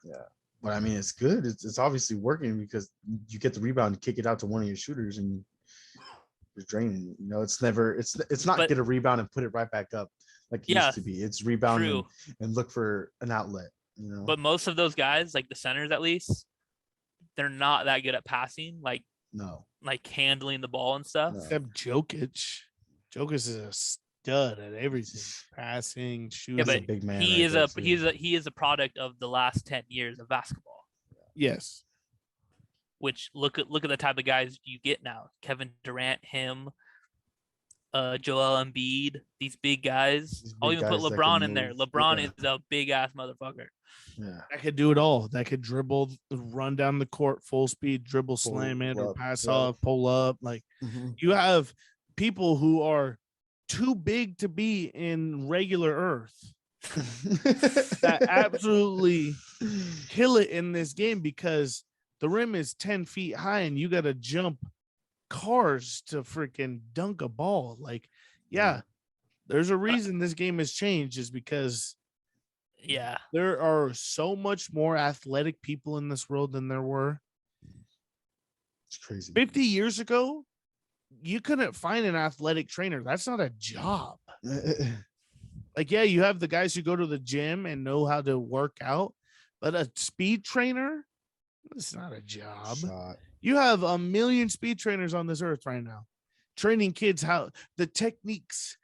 Yeah, but I mean, it's good. It's obviously working because you get the rebound, kick it out to one of your shooters, and you're draining. You know, it's not But get a rebound and put it right back up like it yeah, used to be. It's rebound true. and look for an outlet. You know, But most of those guys, like the centers at least, they're not that good at passing, no, like handling the ball and stuff. No. Except Jokic. Jokic is a stud at everything. Passing, shooting. Yeah, He's a but big man he right is there, a too. he is a product of the last 10 years of basketball. Yes. Which look at the type of guys you get now. Kevin Durant, him, Joel Embiid, these big guys. These I'll big even put guys that LeBron can in there. move. LeBron Yeah. is a big ass motherfucker. Yeah, That could do it all. That could dribble, run down the court, full speed, dribble, slam it, or up, pass yeah. off, pull up. Like Mhm. you have people who are too big to be in regular Earth that absolutely kill it in this game because the rim is 10 feet high and you got to jump cars to freaking dunk a ball. Like, yeah, there's a reason this game has changed is because Yeah. there are so much more athletic people in this world than there were It's crazy. 50 years ago. You couldn't find an athletic trainer. That's not a job. Like, yeah, you have the guys who go to the gym and know how to work out, but a speed trainer, it's not a job. Shot. You have a million speed trainers on this earth right now, training kids how the techniques,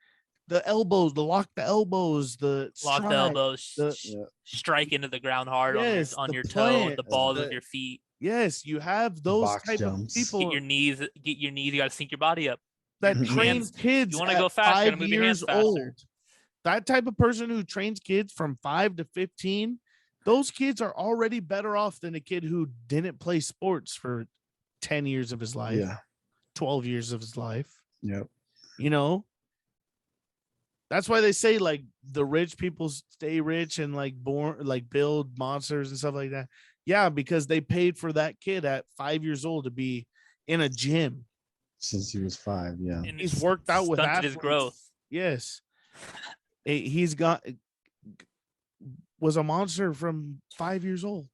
the elbows, the lock the elbows, the Lock the stride, elbows, the strike into the ground hard yes, on the your toe, plant, the balls the- of your feet. yes, you have those box type jumps. of people Get your knees. You got to sync your body up. that Your train hands- kids. you wanna at go fast, you gotta 5 move your hands years faster. old. That type of person who trains kids from 5 to 15, those kids are already better off than a kid who didn't play sports for 10 years of his life, Yeah. 12 years of his life. Yep. You know, that's why they say like the rich people stay rich and like build monsters and stuff like that. Yeah, because they paid for that kid at 5 years old to be in a gym. Since he was 5, yeah. And He's it's worked out with stunted his athletes. growth. Yes. He's was a monster from 5 years old.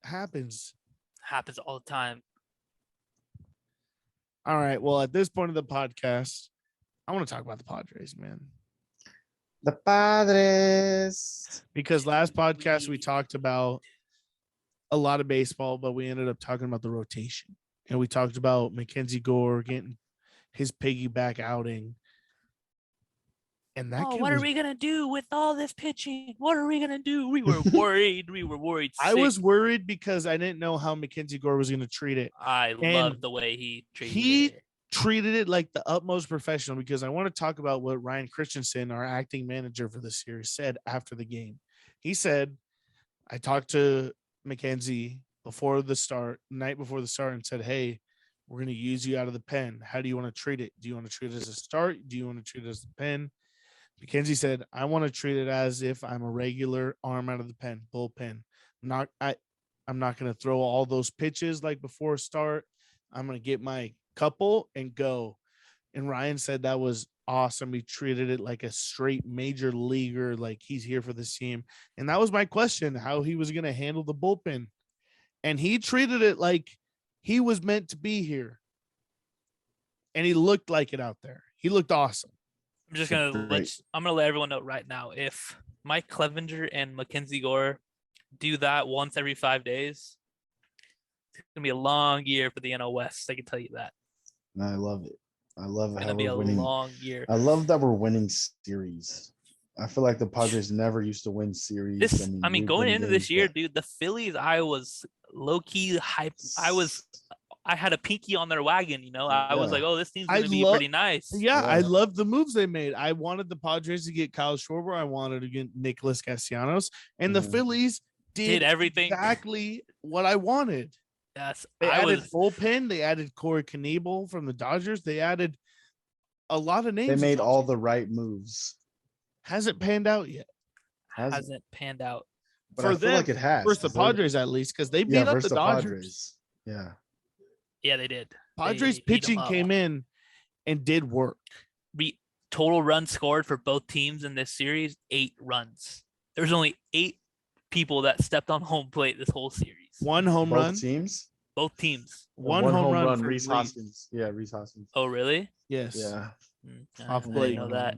Happens all the time. All right. Well, at this point of the podcast, I want to talk about the Padres, man. The Padres. Because last podcast we talked about a lot of baseball, but we ended up talking about the rotation. And we talked about Mackenzie Gore getting his piggyback outing. And that what are we gonna do with all this pitching? What are we gonna do? We were worried. I was worried because I didn't know how Mackenzie Gore was gonna treat it. I loved the way he treated it. Treated it like the utmost professional, because I want to talk about what Ryan Christensen, our acting manager for the series, said after the game. He said, I talked to Mackenzie before the night before the start, and said, hey, we're going to use you out of the pen. How do you want to treat it? Do you want to treat it as a start? Do you want to treat it as a pen? Mackenzie said, I want to treat it as if I'm a regular arm out of the pen, bullpen. I'm not going to throw all those pitches like before start. I'm going to get my couple and go. And Ryan said that was awesome. He treated it like a straight major leaguer, like he's here for this team. And that was my question, how he was going to handle the bullpen. And he treated it like he was meant to be here. And he looked like it out there. He looked awesome. I'm just gonna let everyone know right now, if Mike Clevenger and Mackenzie Gore do that once every 5 days, it's gonna be a long year for the NL West. I can tell you that. I love it. I love It's how gonna be we're a winning. long year. I love that we're winning series. I feel like the Padres never used to win series. I mean, going into this year, dude, the Phillies, I was low key hyped. I had a pinky on their wagon, you know. I was like, oh, this team's gonna be pretty nice. Yeah, I love the moves they made. I wanted the Padres to get Kyle Schwarber. I wanted to get Nicholas Castellanos, and the Phillies did everything exactly what I wanted. Yes, they added bullpen. They added Corey Knebel from the Dodgers. They added a lot of names. They made all the right moves. Hasn't panned out yet. Hasn't panned out. But for I feel like it has. Versus the Padres, at least, because they beat up the Dodgers. Yeah. Yeah, they did. Padres pitching came in and did work. Total runs scored for both teams in this series, 8 runs. There's only 8 people that stepped on home plate this whole series. One home Both run. teams. Both teams. One home run for Rhys Hoskins. Yeah, Rhys Hoskins. Oh, really? Yes. Yeah. Off I Blake. didn't know that.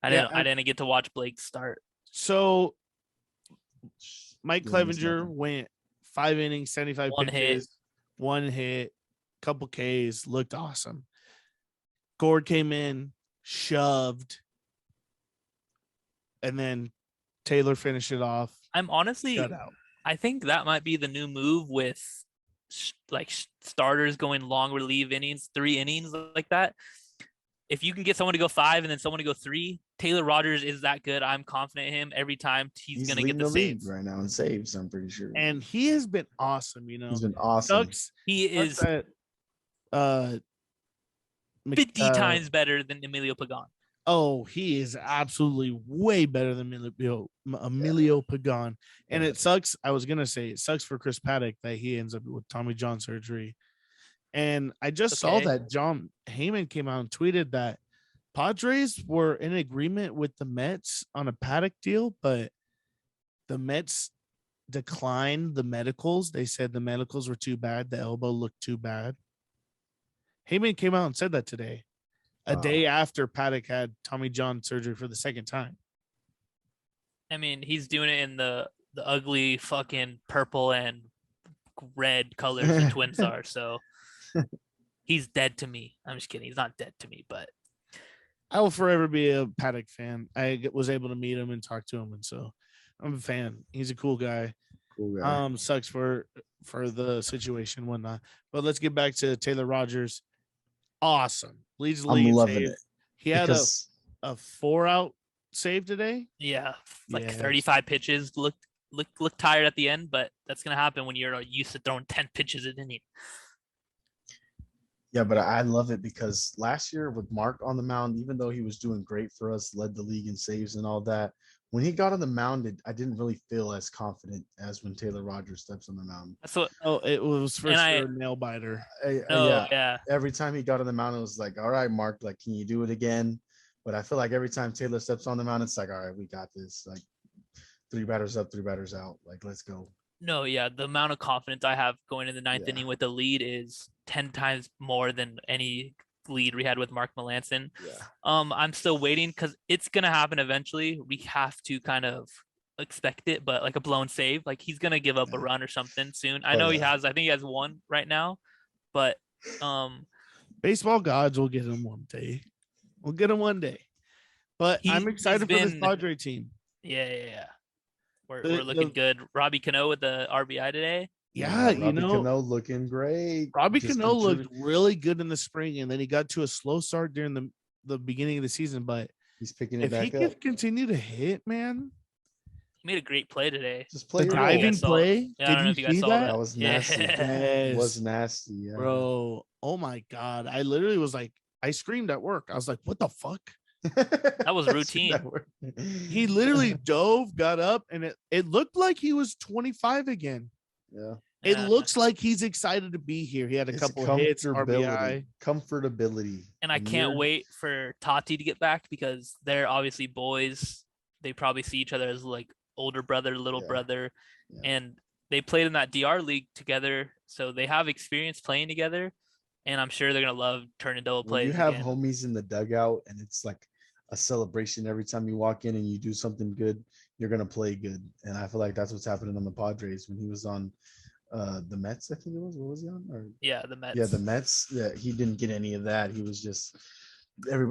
Yeah, I didn't get to watch Blake start. So Mike Yeah, Clevenger went 5 innings, 75 One pitches, one hit, couple Ks, looked awesome. Gord came in, shoved, and then Taylor finished it off. I'm honestly, shut out. I think that might be the new move with starters going long relief innings, 3 innings like that. If you can get someone to go 5 and then someone to go 3, Taylor Rogers is that good. I'm confident in him. Every time he's going to get the saves right now in saves, I'm pretty sure. And he has been awesome, He's been awesome. He is that, 50 times better than Emilio Pagan. Oh, he is absolutely way better than Emilio Pagan. And it sucks. I was going to say it sucks for Chris Paddock that he ends up with Tommy John surgery. And I just saw that John Heyman came out and tweeted that Padres were in agreement with the Mets on a Paddock deal, but the Mets declined the medicals. They said the medicals were too bad. The elbow looked too bad. Heyman came out and said that today, a day after Paddock had Tommy John surgery for the second time. I mean, he's doing it in the ugly fucking purple and red colors the Twins are. So he's dead to me. I'm just kidding. He's not dead to me, but I will forever be a Paddock fan. I was able to meet him and talk to him, and so I'm a fan. He's a cool guy. Sucks for the situation and whatnot. But let's get back to Taylor Rogers. Awesome. Leads the league. I'm loving it. He had a 4-out save today. Yeah, 35 pitches. Looked tired at the end, but that's gonna happen when you're used to throwing 10 pitches an inning. Yeah, but I love it because last year with Mark on the mound, even though he was doing great for us, led the league in saves and all that, when he got on the mound, I didn't really feel as confident as when Taylor Rogers steps on the mound. It was for sure a nail biter. Yeah. Every time he got on the mound, it was like, all right, Mark, like, can you do it again? But I feel like every time Taylor steps on the mound, it's like, all right, we got this. Like 3 batters up, 3 batters out. Like, let's go. No, yeah. The amount of confidence I have going in the 9th inning with the lead is 10 times more than any lead we had with Mark Melancon. Yeah. I'm still waiting because it's gonna happen eventually. We have to kind of expect it, but like a blown save, like he's gonna give up a run or something soon. I think he has 1 right now, but baseball gods will get him one day. We'll get him one day. But I'm excited for this Padre team. Yeah. We're looking good. Robbie Cano with the RBI today. Yeah, Robbie Cano looking great. Robbie Cano looked really good in the spring, and then he got to a slow start during the beginning of the season. But he's picking it back up. If he could continue to hit, man. He made a great play today. Just play the diving play. Yeah, I don't know if you guys saw that. That was nasty. Yes. It was nasty, bro. Oh my god! I literally was like, I screamed at work. I was like, "What the fuck?" That was routine. He literally dove, got up, and it looked like he was 25 again. Yeah. It looks like he's excited to be here. He had a couple of hits, RBI. Comfortability. And I can't wait for Tati to get back because they're obviously boys. They probably see each other as like older brother, little brother. Yeah. And they played in that DR league together. So they have experience playing together. And I'm sure they're going to love turning double plays. You have homies in the dugout and it's like a celebration every time you walk in and you do something good, you're going to play good. And I feel like that's what's happening on the Padres when he was on the Mets, I think it was. What was he on? The Mets. Yeah, the Mets. Yeah, he didn't get any of that. He was just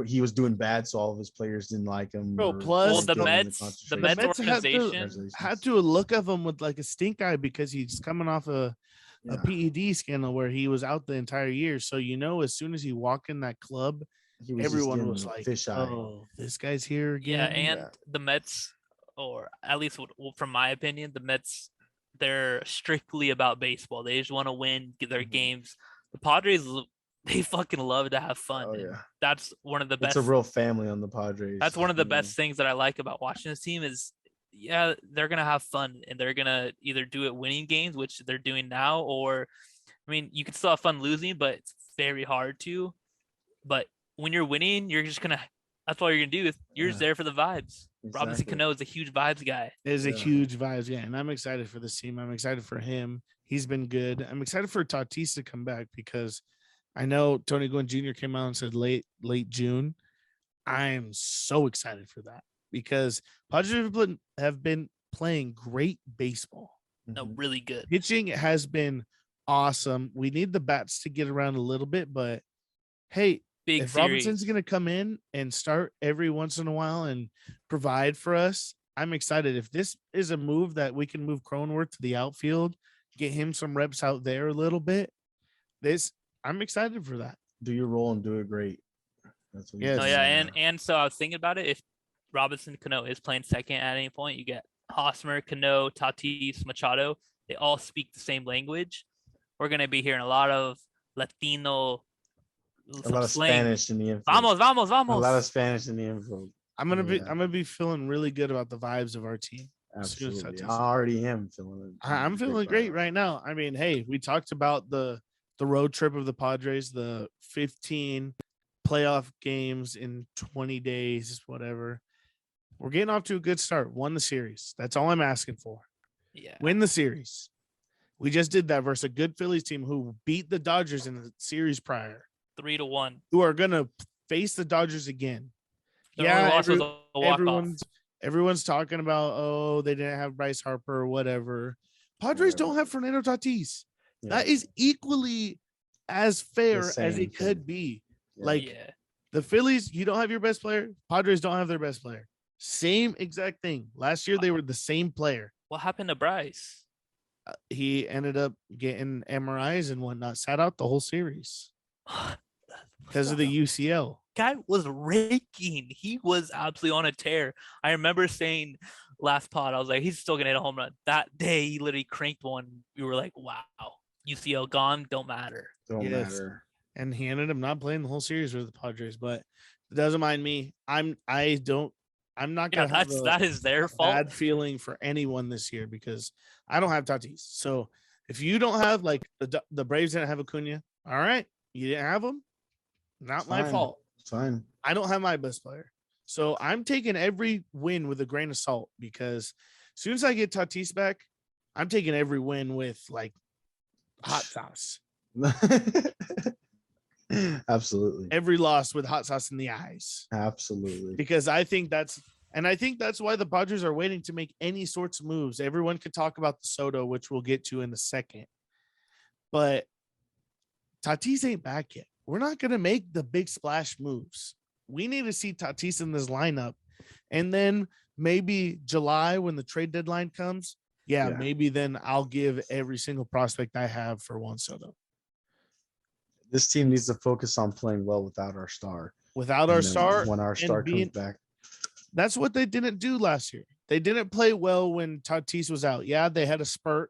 he was doing bad, so all of his players didn't like him. Plus the Mets organization had to look at him with like a stink eye because he's coming off a PED scandal where he was out the entire year. So as soon as he walked in that club, everyone was like, "Oh, this guy's here again." Yeah, and the Mets, or at least from my opinion, the Mets, they're strictly about baseball. They just want to win, get their games. The Padres, they fucking love to have fun. Oh, yeah. That's one of the best. It's a real family on the Padres. That's one of the best things that I like about watching this team is, they're going to have fun and they're going to either do it winning games, which they're doing now, or, I mean, you can still have fun losing, but it's very hard to. But when you're winning, you're just gonna. That's all you're gonna do. You're just there for the vibes. Robinson Exactly. Cano is a huge vibes guy. Is a huge vibes guy, and I'm excited for this team. I'm excited for him. He's been good. I'm excited for Tatis to come back because I know Tony Gwynn Jr. came out and said late June. I'm so excited for that because Padres have been playing great baseball. No, really good. Pitching has been awesome. We need the bats to get around a little bit, but hey, if Robinson's going to come in and start every once in a while and provide for us, I'm excited. If this is a move that we can move Cronenworth to the outfield, get him some reps out there a little bit, I'm excited for that. Do your role and do it great. That's what and so I was thinking about it. If Robinson Cano is playing second at any point, you get Hosmer, Cano, Tatis, Machado. They all speak the same language. We're going to be hearing a lot of Latino, a lot of slang. Spanish in the info. Vamos. A lot of Spanish in the info. I'm gonna be feeling really good about the vibes of our team. Absolutely, I already am feeling it. I'm feeling great right now. I mean, hey, we talked about the road trip of the Padres, the 15 playoff games in 20 days, whatever. We're getting off to a good start. Won the series. That's all I'm asking for. Yeah, win the series. We just did that versus a good Phillies team who beat the Dodgers in the series prior. 3-1. Who are gonna face the Dodgers again? Everyone's talking about, they didn't have Bryce Harper or whatever. Padres don't have Fernando Tatis. Yeah. That is equally as fair as it could be. The Phillies, you don't have your best player. Padres don't have their best player. Same exact thing. Last year, they were the same player. What happened to Bryce? He ended up getting MRIs and whatnot, sat out the whole series because of the UCL. Guy was raking. He was absolutely on a tear. I remember saying last pod, I was like, he's still gonna hit a home run. That day, he literally cranked one. We were like, wow, UCL gone, don't matter. Don't matter. And he ended up not playing the whole series with the Padres, but it doesn't mind me. I'm not gonna have that is their fault. Bad feeling for anyone this year because I don't have Tatis. So if you don't have the Braves didn't have Acuna, all right, you didn't have him. Not my fault. Fine. I don't have my best player. So I'm taking every win with a grain of salt because as soon as I get Tatis back, I'm taking every win with hot sauce. Absolutely. Every loss with hot sauce in the eyes. Absolutely. Because I think that's why the Padres are waiting to make any sorts of moves. Everyone could talk about the Soto, which we'll get to in a second. But Tatis ain't back yet. We're not going to make the big splash moves. We need to see Tatis in this lineup. And then maybe July when the trade deadline comes, maybe then I'll give every single prospect I have for Juan Soto. This team needs to focus on playing well without our star. When our star comes back. That's what they didn't do last year. They didn't play well when Tatis was out. Yeah, they had a spurt.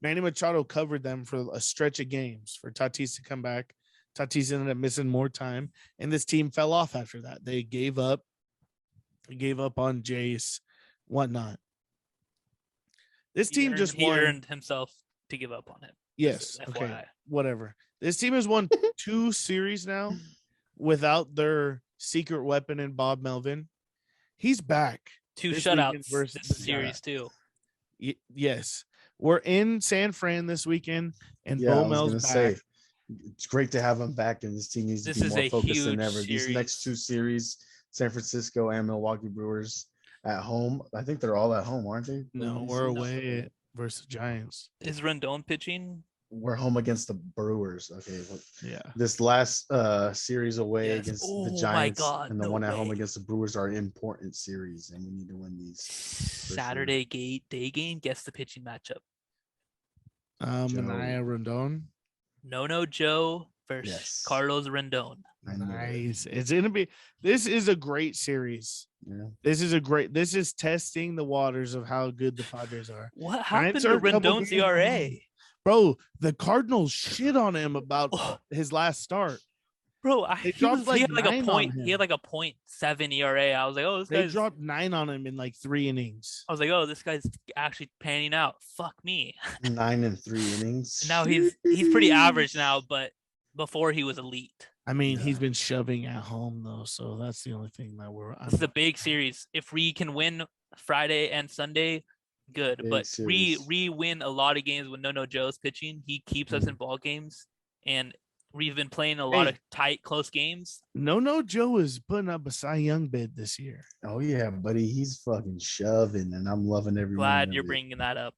Manny Machado covered them for a stretch of games for Tatis to come back. Tatis ended up missing more time, and this team fell off after that. They gave up. On Jace, whatnot. This team he earned himself to give up on him. Yes. Okay. Whatever. This team has won 2 series now without their secret weapon in Bob Melvin. He's back. 2 shutouts this series too. Yes. We're in San Fran this weekend, and Bo Mel's back. It's great to have him back, and this team needs to be more focused than ever. These next 2 series, San Francisco and Milwaukee Brewers at home. I think they're all at home, aren't they? No, we're away versus Giants. Is Rendon pitching? We're home against the Brewers. Okay. Yeah. This last series away against the Giants and the one at home against the Brewers are important series, and we need to win these. Saturday day game. Guess the pitching matchup. Mania Rendon. No Joe versus Carlos Rendon. Nice. It's gonna be. This is a great series. Yeah. This is testing the waters of how good the Padres are. What happened to Rendon's ERA? Bro, the Cardinals shit on him about his last start. Bro, he had like a 0.7 ERA. I was like, they dropped 9 on him in 3 innings. I was like, this guy's actually panning out. Fuck me. 9 in 3 innings. Now he's pretty average now, but before he was elite. I mean, he's been shoving at home though, so that's the only thing that This is a big series. If we can win Friday and Sunday, good. Big But series. we win a lot of games when No Joe's pitching. He keeps us in ball games, and we've been playing a lot of tight, close games. No Joe is putting up a Cy Young bid this year. Oh yeah, buddy, he's fucking shoving, and I'm loving every. Glad you're bringing that up.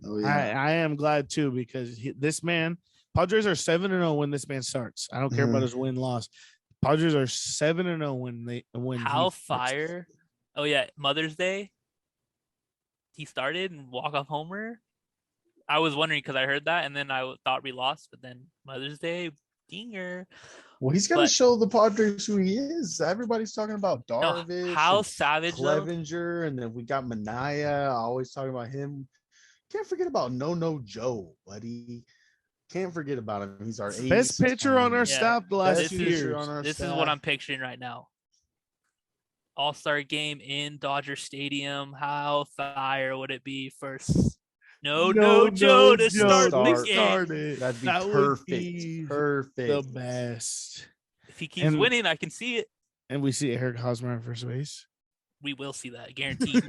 Oh yeah, I am glad too because this man, Padres are 7-0 when this man starts. I don't care about his win loss. Padres are 7-0 when How fire! Oh yeah, Mother's Day. He started and walk off homer. I was wondering because I heard that, and then I thought we lost. But then Mother's Day, dinger. Well, he's got to show the Padres who he is. Everybody's talking about Darvish, how savage, Clevenger, and then we got Manaea. Always talking about him. Can't forget about No Joe, buddy. Can't forget about him. He's our best pitcher on our staff the last 2 years. This is what I'm picturing right now. All-Star game in Dodger Stadium. How fire would it be first? No Joe to start the game. That'd be perfect. Perfect. The best. If he keeps winning, I can see it. And we see Eric Hosmer on first base. We will see that, guaranteed.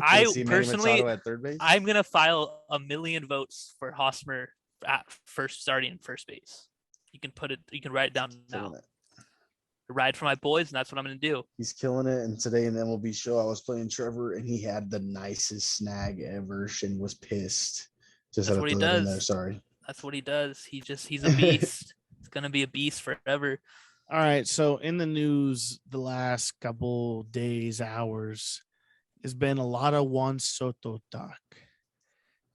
I personally, at third base? I'm gonna file 1 million votes for Hosmer at starting in first base. You can put it. You can write it down now. Ride for my boys, and that's what I'm gonna do. He's killing it. And today in the MLB show, I was playing Trevor, and he had the nicest snag ever. And was pissed. Just that's what he does. There. Sorry. That's what he does. He's a beast. It's gonna be a beast forever. All right. So in the news, the last couple days, hours, has been a lot of Juan Soto talk.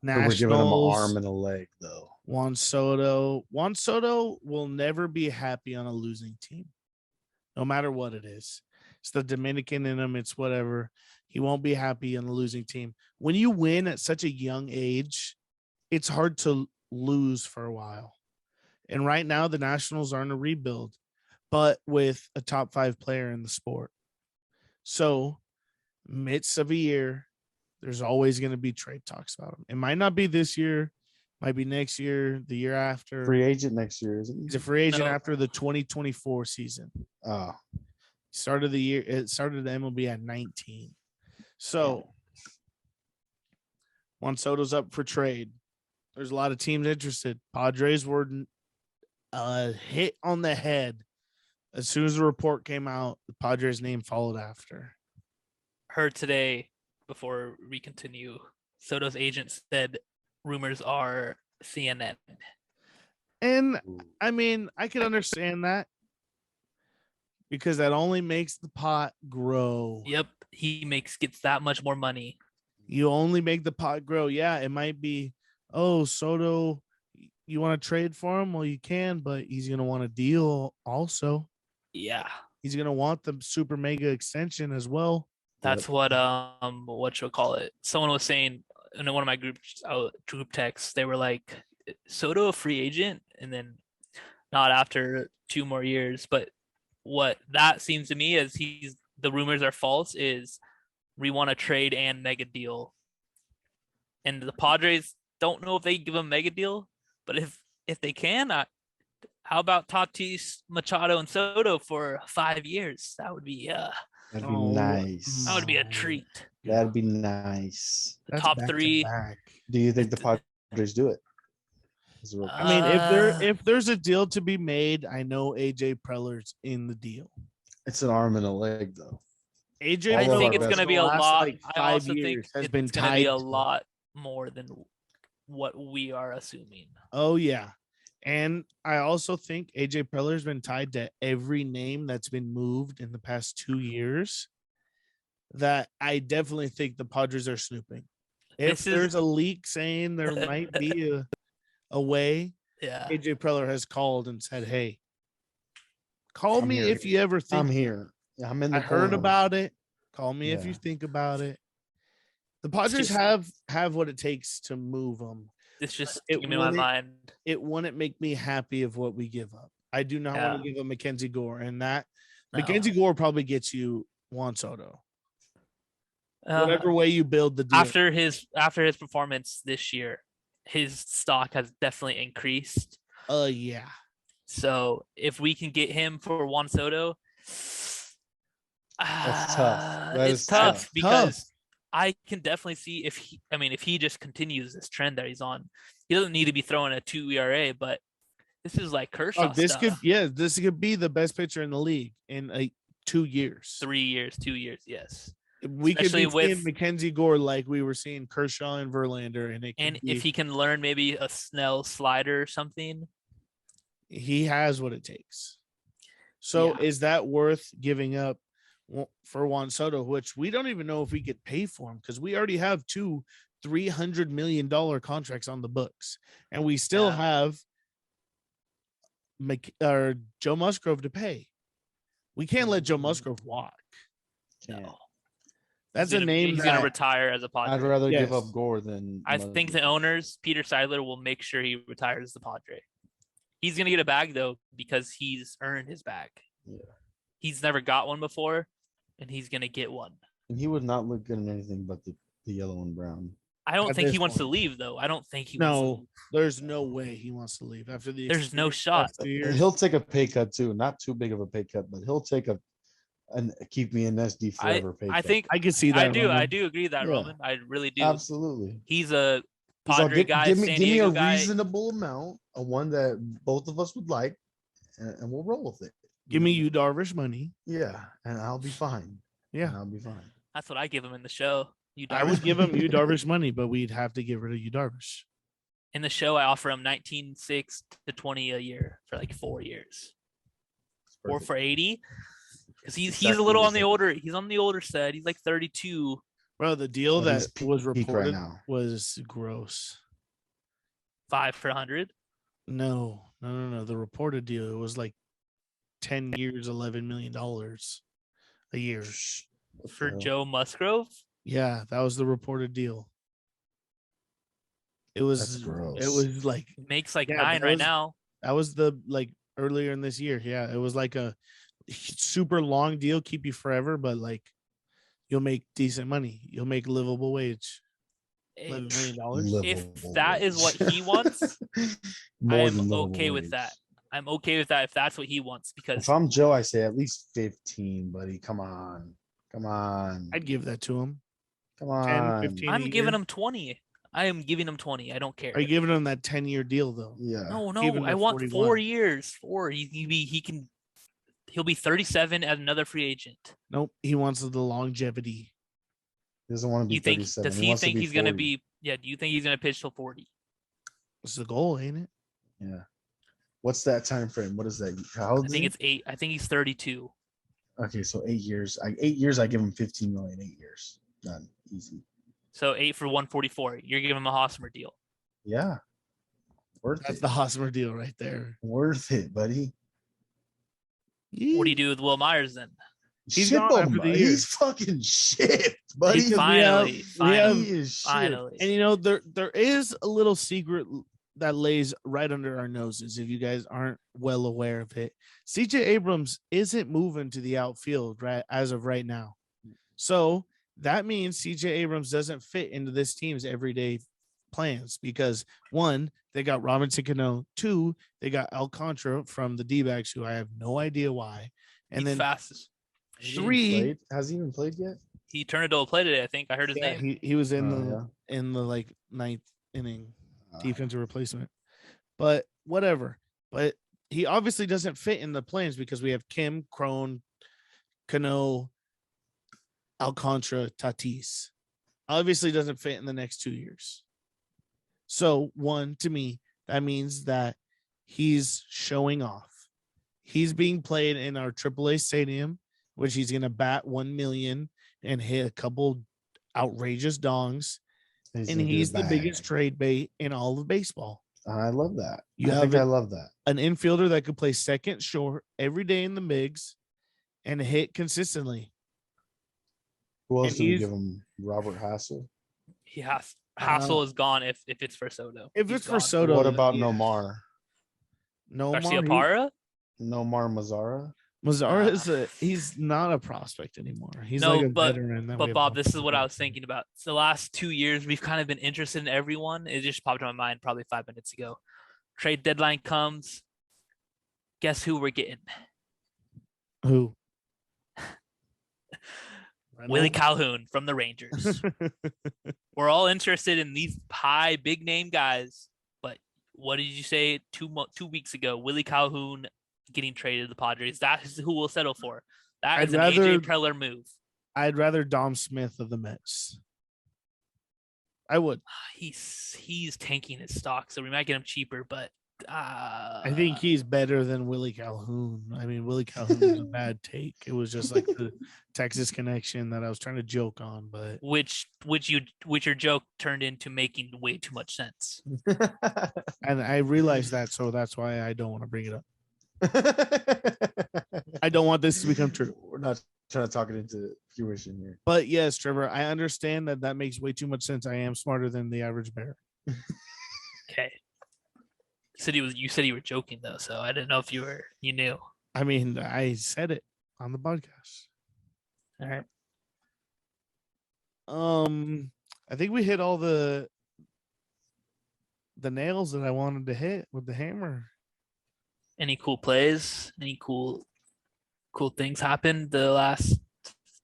We're giving him an arm and a leg, though. Juan Soto will never be happy on a losing team. No matter what it is. It's the Dominican in him. It's whatever. He won't be happy on a losing team. When you win at such a young age, it's hard to lose for a while. And right now, the Nationals are in a rebuild, but with a top 5 player in the sport. So, midst of a year, there's always going to be trade talks about him. It might not be this year. Might be next year, the year after. Free agent next year, isn't he? He's a free agent after the 2024 season. Oh. Started the MLB at 19. So Juan Soto's up for trade. There's a lot of teams interested. Padres were hit on the head. As soon as the report came out, the Padres name followed after. Heard today, before we continue, Soto's agent said rumors are CNN. And I mean, I can understand that because that only makes the pot grow. Yep. He gets that much more money. You only make the pot grow. Yeah, it might be, oh, Soto, you want to trade for him? Well, you can, but he's going to want a deal also. Yeah. He's going to want the super mega extension as well. That's what you'll call it. Someone was saying in one of my group texts, they were like, Soto a free agent? And then not after 2 more years. But what that seems to me is the rumors are false is we want to trade and mega deal. And the Padres don't know if they give a mega deal, but if they can, how about Tatis, Machado, and Soto for 5 years? That would be that'd be nice. That would be a treat. That'd be nice. The top 3. Do you think the Padres do it? I mean, if there's a deal to be made, I know AJ Preller's in the deal. It's an arm and a leg, though. AJ, I think it's going to be a lot. I also think it's going to be a lot more than what we are assuming. Oh yeah, and I also think AJ Preller's been tied to every name that's been moved in the past 2 years. That I definitely think the Padres are snooping. If there's a leak saying there might be a way, AJ Preller has called and said, "Hey, call me if you ever think I'm here. I'm in the I heard about it. Call me if you think about it." The Padres have what it takes to move them. It's just in my mind. It wouldn't make me happy of what we give up. I do not want to give up Mackenzie Gore, and that Mackenzie Gore probably gets you Juan Soto. Whatever way you build the deal. After his performance this year, his stock has definitely increased. Yeah. So if we can get him for Juan Soto, That's tough. That it's is tough tough. because I can definitely see if he just continues this trend that he's on, he doesn't need to be throwing a 2 ERA, but this is like Kershaw this stuff. this could be the best pitcher in the league in 2 years. 3 years, 2 years, yes. We Especially could be seeing with Mackenzie Gore like we were seeing Kershaw and Verlander, and if he can learn maybe a Snell slider or something, he has what it takes. So is that worth giving up for Juan Soto, which we don't even know if we could pay for him because we already have 2 $300 million contracts on the books, and we still have Joe Musgrove to pay. We can't let Joe Musgrove walk. No. That's a name he's going to retire as a Padre. I'd rather give up Gore than I think the owners, Peter Seidler, will make sure he retires as the Padre. He's going to get a bag though because he's earned his bag. Yeah. He's never got one before, and he's going to get one. And he would not look good in anything but the yellow and brown. I don't think he wants to leave though. I don't think he wants to leave. There's no way he wants to leave after the There's no shot. He'll take a pay cut too. Not too big of a pay cut, but he'll take and keep me in SD forever pay cut. I think I can see that. I do agree that, Roman. I really do. Absolutely. He's a Padre guy. Give me a reasonable amount, a one that both of us would like, and we'll roll with it. Give me you Darvish money. Yeah, and I'll be fine. Yeah, I'll be fine. That's what I give him in the show. I would give him you Darvish money, but we'd have to get rid of you Darvish. In the show, I offer him 19.6 to 20 a year for like 4 years, or for 80, because he's a little on the older. He's on the older side. He's like 32. Bro, the deal that was reported right was gross. 5 for 100. No. The reported deal, it was like 10 years, $11 million a year for Joe Musgrove. Yeah, that was the reported deal. It was gross. It was like it makes like 9 right now. That was the earlier in this year. Yeah, it was like a super long deal, keep you forever, but like you'll make decent money. You'll make livable wage. $11 million. If that is what he wants, I'm okay with that. I'm okay with that if that's what he wants. Because if I'm Joe, I say at least 15, buddy. Come on. I'd give that to him. Come on. 10, 15 I'm giving him 20. I am giving him 20. I don't care. Are you giving him that 10-year deal though? Yeah. No. I want 41. 4 years. 4. He'll be 37 as another free agent. Nope. He wants the longevity. He doesn't want to be 37. Does he think he's going to be? Yeah. Do you think he's going to pitch till 40? That's the goal, ain't it? Yeah. What's that time frame? What is that? How old I think it's 8. I think he's 32. Okay, so 8 years. 8 years, I give him 15 million. 8 years, done, easy. So 8 for 144. You're giving him a Hosmer deal. Yeah, That's the Hosmer deal right there. Worth it, buddy. Yeah. What do you do with Will Myers then? He's fucking shit, buddy. Finally. He is finally. And you know there is a little secret that lays right under our noses if you guys aren't well aware of it. CJ Abrams isn't moving to the outfield right as of right now. So that means CJ Abrams doesn't fit into this team's everyday plans because 1, they got Robinson Cano, 2, they got Alcantara from the D-backs, who I have no idea why. And he's then fast. 3, has he even played yet? He turned into a play today, I think. I heard his name. He was in the like 9th inning. Defensive replacement, but whatever. But he obviously doesn't fit in the plans because we have Kim, Crone, Cano, Alcantara, Tatis. Obviously doesn't fit in the next 2 years. So 1, to me, that means that he's showing off. He's being played in our AAA stadium, which he's going to bat 1 million and hit a couple outrageous dongs. And he's the biggest trade bait in all of baseball. I love that. I love that. An infielder that could play second short every day in the bigs and hit consistently. Who else do we give him? Robert Hassel? He has. Hassel is gone if it's for Soto. If it's for Soto. What about Nomar? Garcia Parra? Nomar Mazara? Mazara he's not a prospect anymore. He's like a veteran. But Bob, this is what I was thinking about. So the last 2 years, we've kind of been interested in everyone. It just popped in my mind probably 5 minutes ago. Trade deadline comes. Guess who we're getting? Who? Willie Calhoun from the Rangers. We're all interested in these high, big name guys. But what did you say 2 weeks ago? Willie Calhoun getting traded to the Padres. That is who we'll settle for. That is an AJ Preller move. I'd rather Dom Smith of the Mets. I would. He's tanking his stock, so we might get him cheaper, but I think he's better than Willie Calhoun. I mean, Willie Calhoun was a bad take. It was just like the Texas connection that I was trying to joke on, but which your joke turned into making way too much sense. And I realized that, so that's why I don't want to bring it up. I don't want this to become true. We're not trying to talk it into fruition here. But yes, Trevor, I understand that makes way too much sense. I am smarter than the average bear. Okay. You said you were joking though, so I didn't know if you knew. I mean, I said it on the podcast. All right. I think we hit all the nails that I wanted to hit with the hammer. Any cool plays? Any cool things happened the last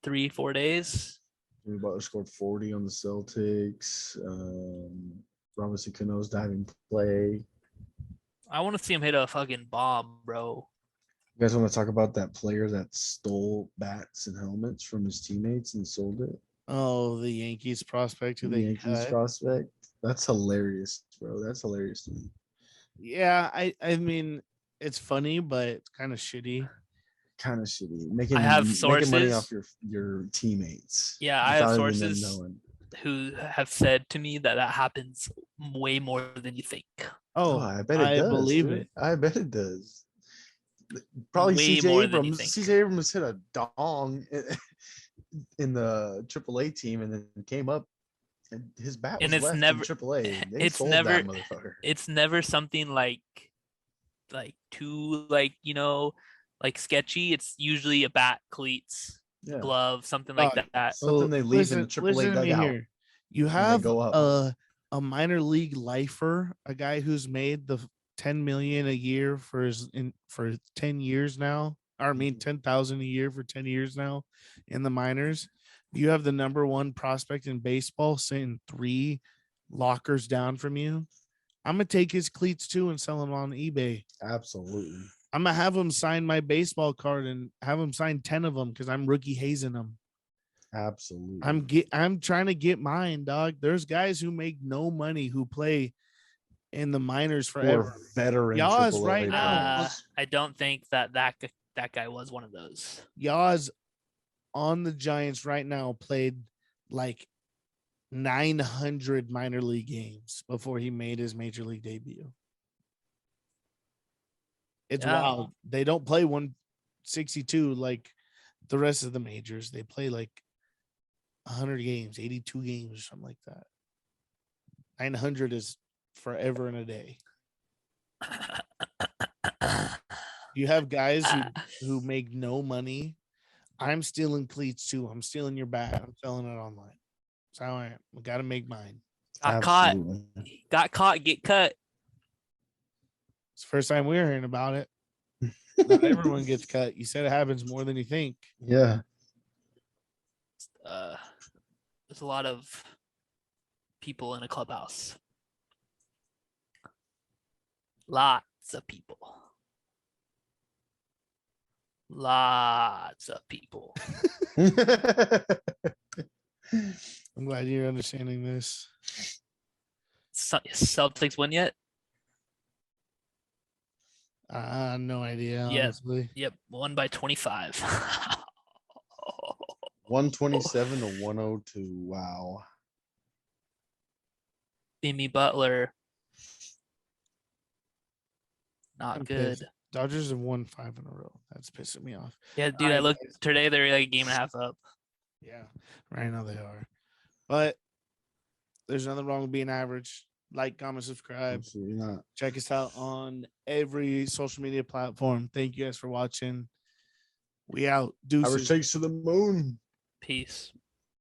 3-4 days? Jimmy Butler scored 40 on the Celtics. Robinson Cano's diving play. I want to see him hit a fucking bomb, bro. You guys want to talk about that player that stole bats and helmets from his teammates and sold it? Oh, the Yankees prospect who The they Yankees cut. prospect. That's hilarious, bro. That's hilarious to me. Yeah, I mean, it's funny, but it's kind of shitty. Kind of shitty. I have sources. Making money off your teammates. Yeah, I have sources who have said to me that happens way more than you think. Oh, I bet it does. I believe it. I bet it does. Probably CJ Abrams. CJ Abrams hit a dong in the AAA team and then came up and his bat was left in AAA. They sold that motherfucker. It's never something like too sketchy. It's usually a bat, cleats, glove, something like that. Something they leave in the AAA dugout. Here. You have a minor league lifer, a guy who's made the $10 million a year for 10 years now. Or I mean 10,000 a year for 10 years now in the minors. You have the number one prospect in baseball sitting 3 lockers down from you. I'm gonna take his cleats too and sell them on eBay. Absolutely. I'm gonna have him sign my baseball card and have him sign 10 of them because I'm rookie hazing them. Absolutely. I'm trying to get mine, dog. There's guys who make no money who play in the minors forever. Veteran Yaz right now. I don't think that guy was one of those. Yaz on the Giants right now played like 900 minor league games before he made his major league debut. It's wild. They don't play 162 like the rest of the majors. They play like 100 games, 82 games, or something like that. 900 is forever and a day. You have guys who make no money. I'm stealing cleats too. I'm stealing your bat. I'm selling it online. That's how I am. I got to make mine. Got caught, get cut. It's the first time we're hearing about it. Not everyone gets cut. You said it happens more than you think. Yeah. There's a lot of people in a clubhouse. Lots of people. Lots of people. I'm glad you're understanding this. Celtics win yet? No idea. Honestly. Yep. Won by 25. 127 to 102. Wow. Jimmy Butler. Not good. Pissed. Dodgers have won 5 in a row. That's pissing me off. Yeah, dude. I looked today. They're like a game and a half up. Yeah, right now they are. But there's nothing wrong with being average. Like, comment, subscribe. Absolutely not. Check us out on every social media platform. Thank you guys for watching. We out. Deuces. Average takes to the moon. Peace.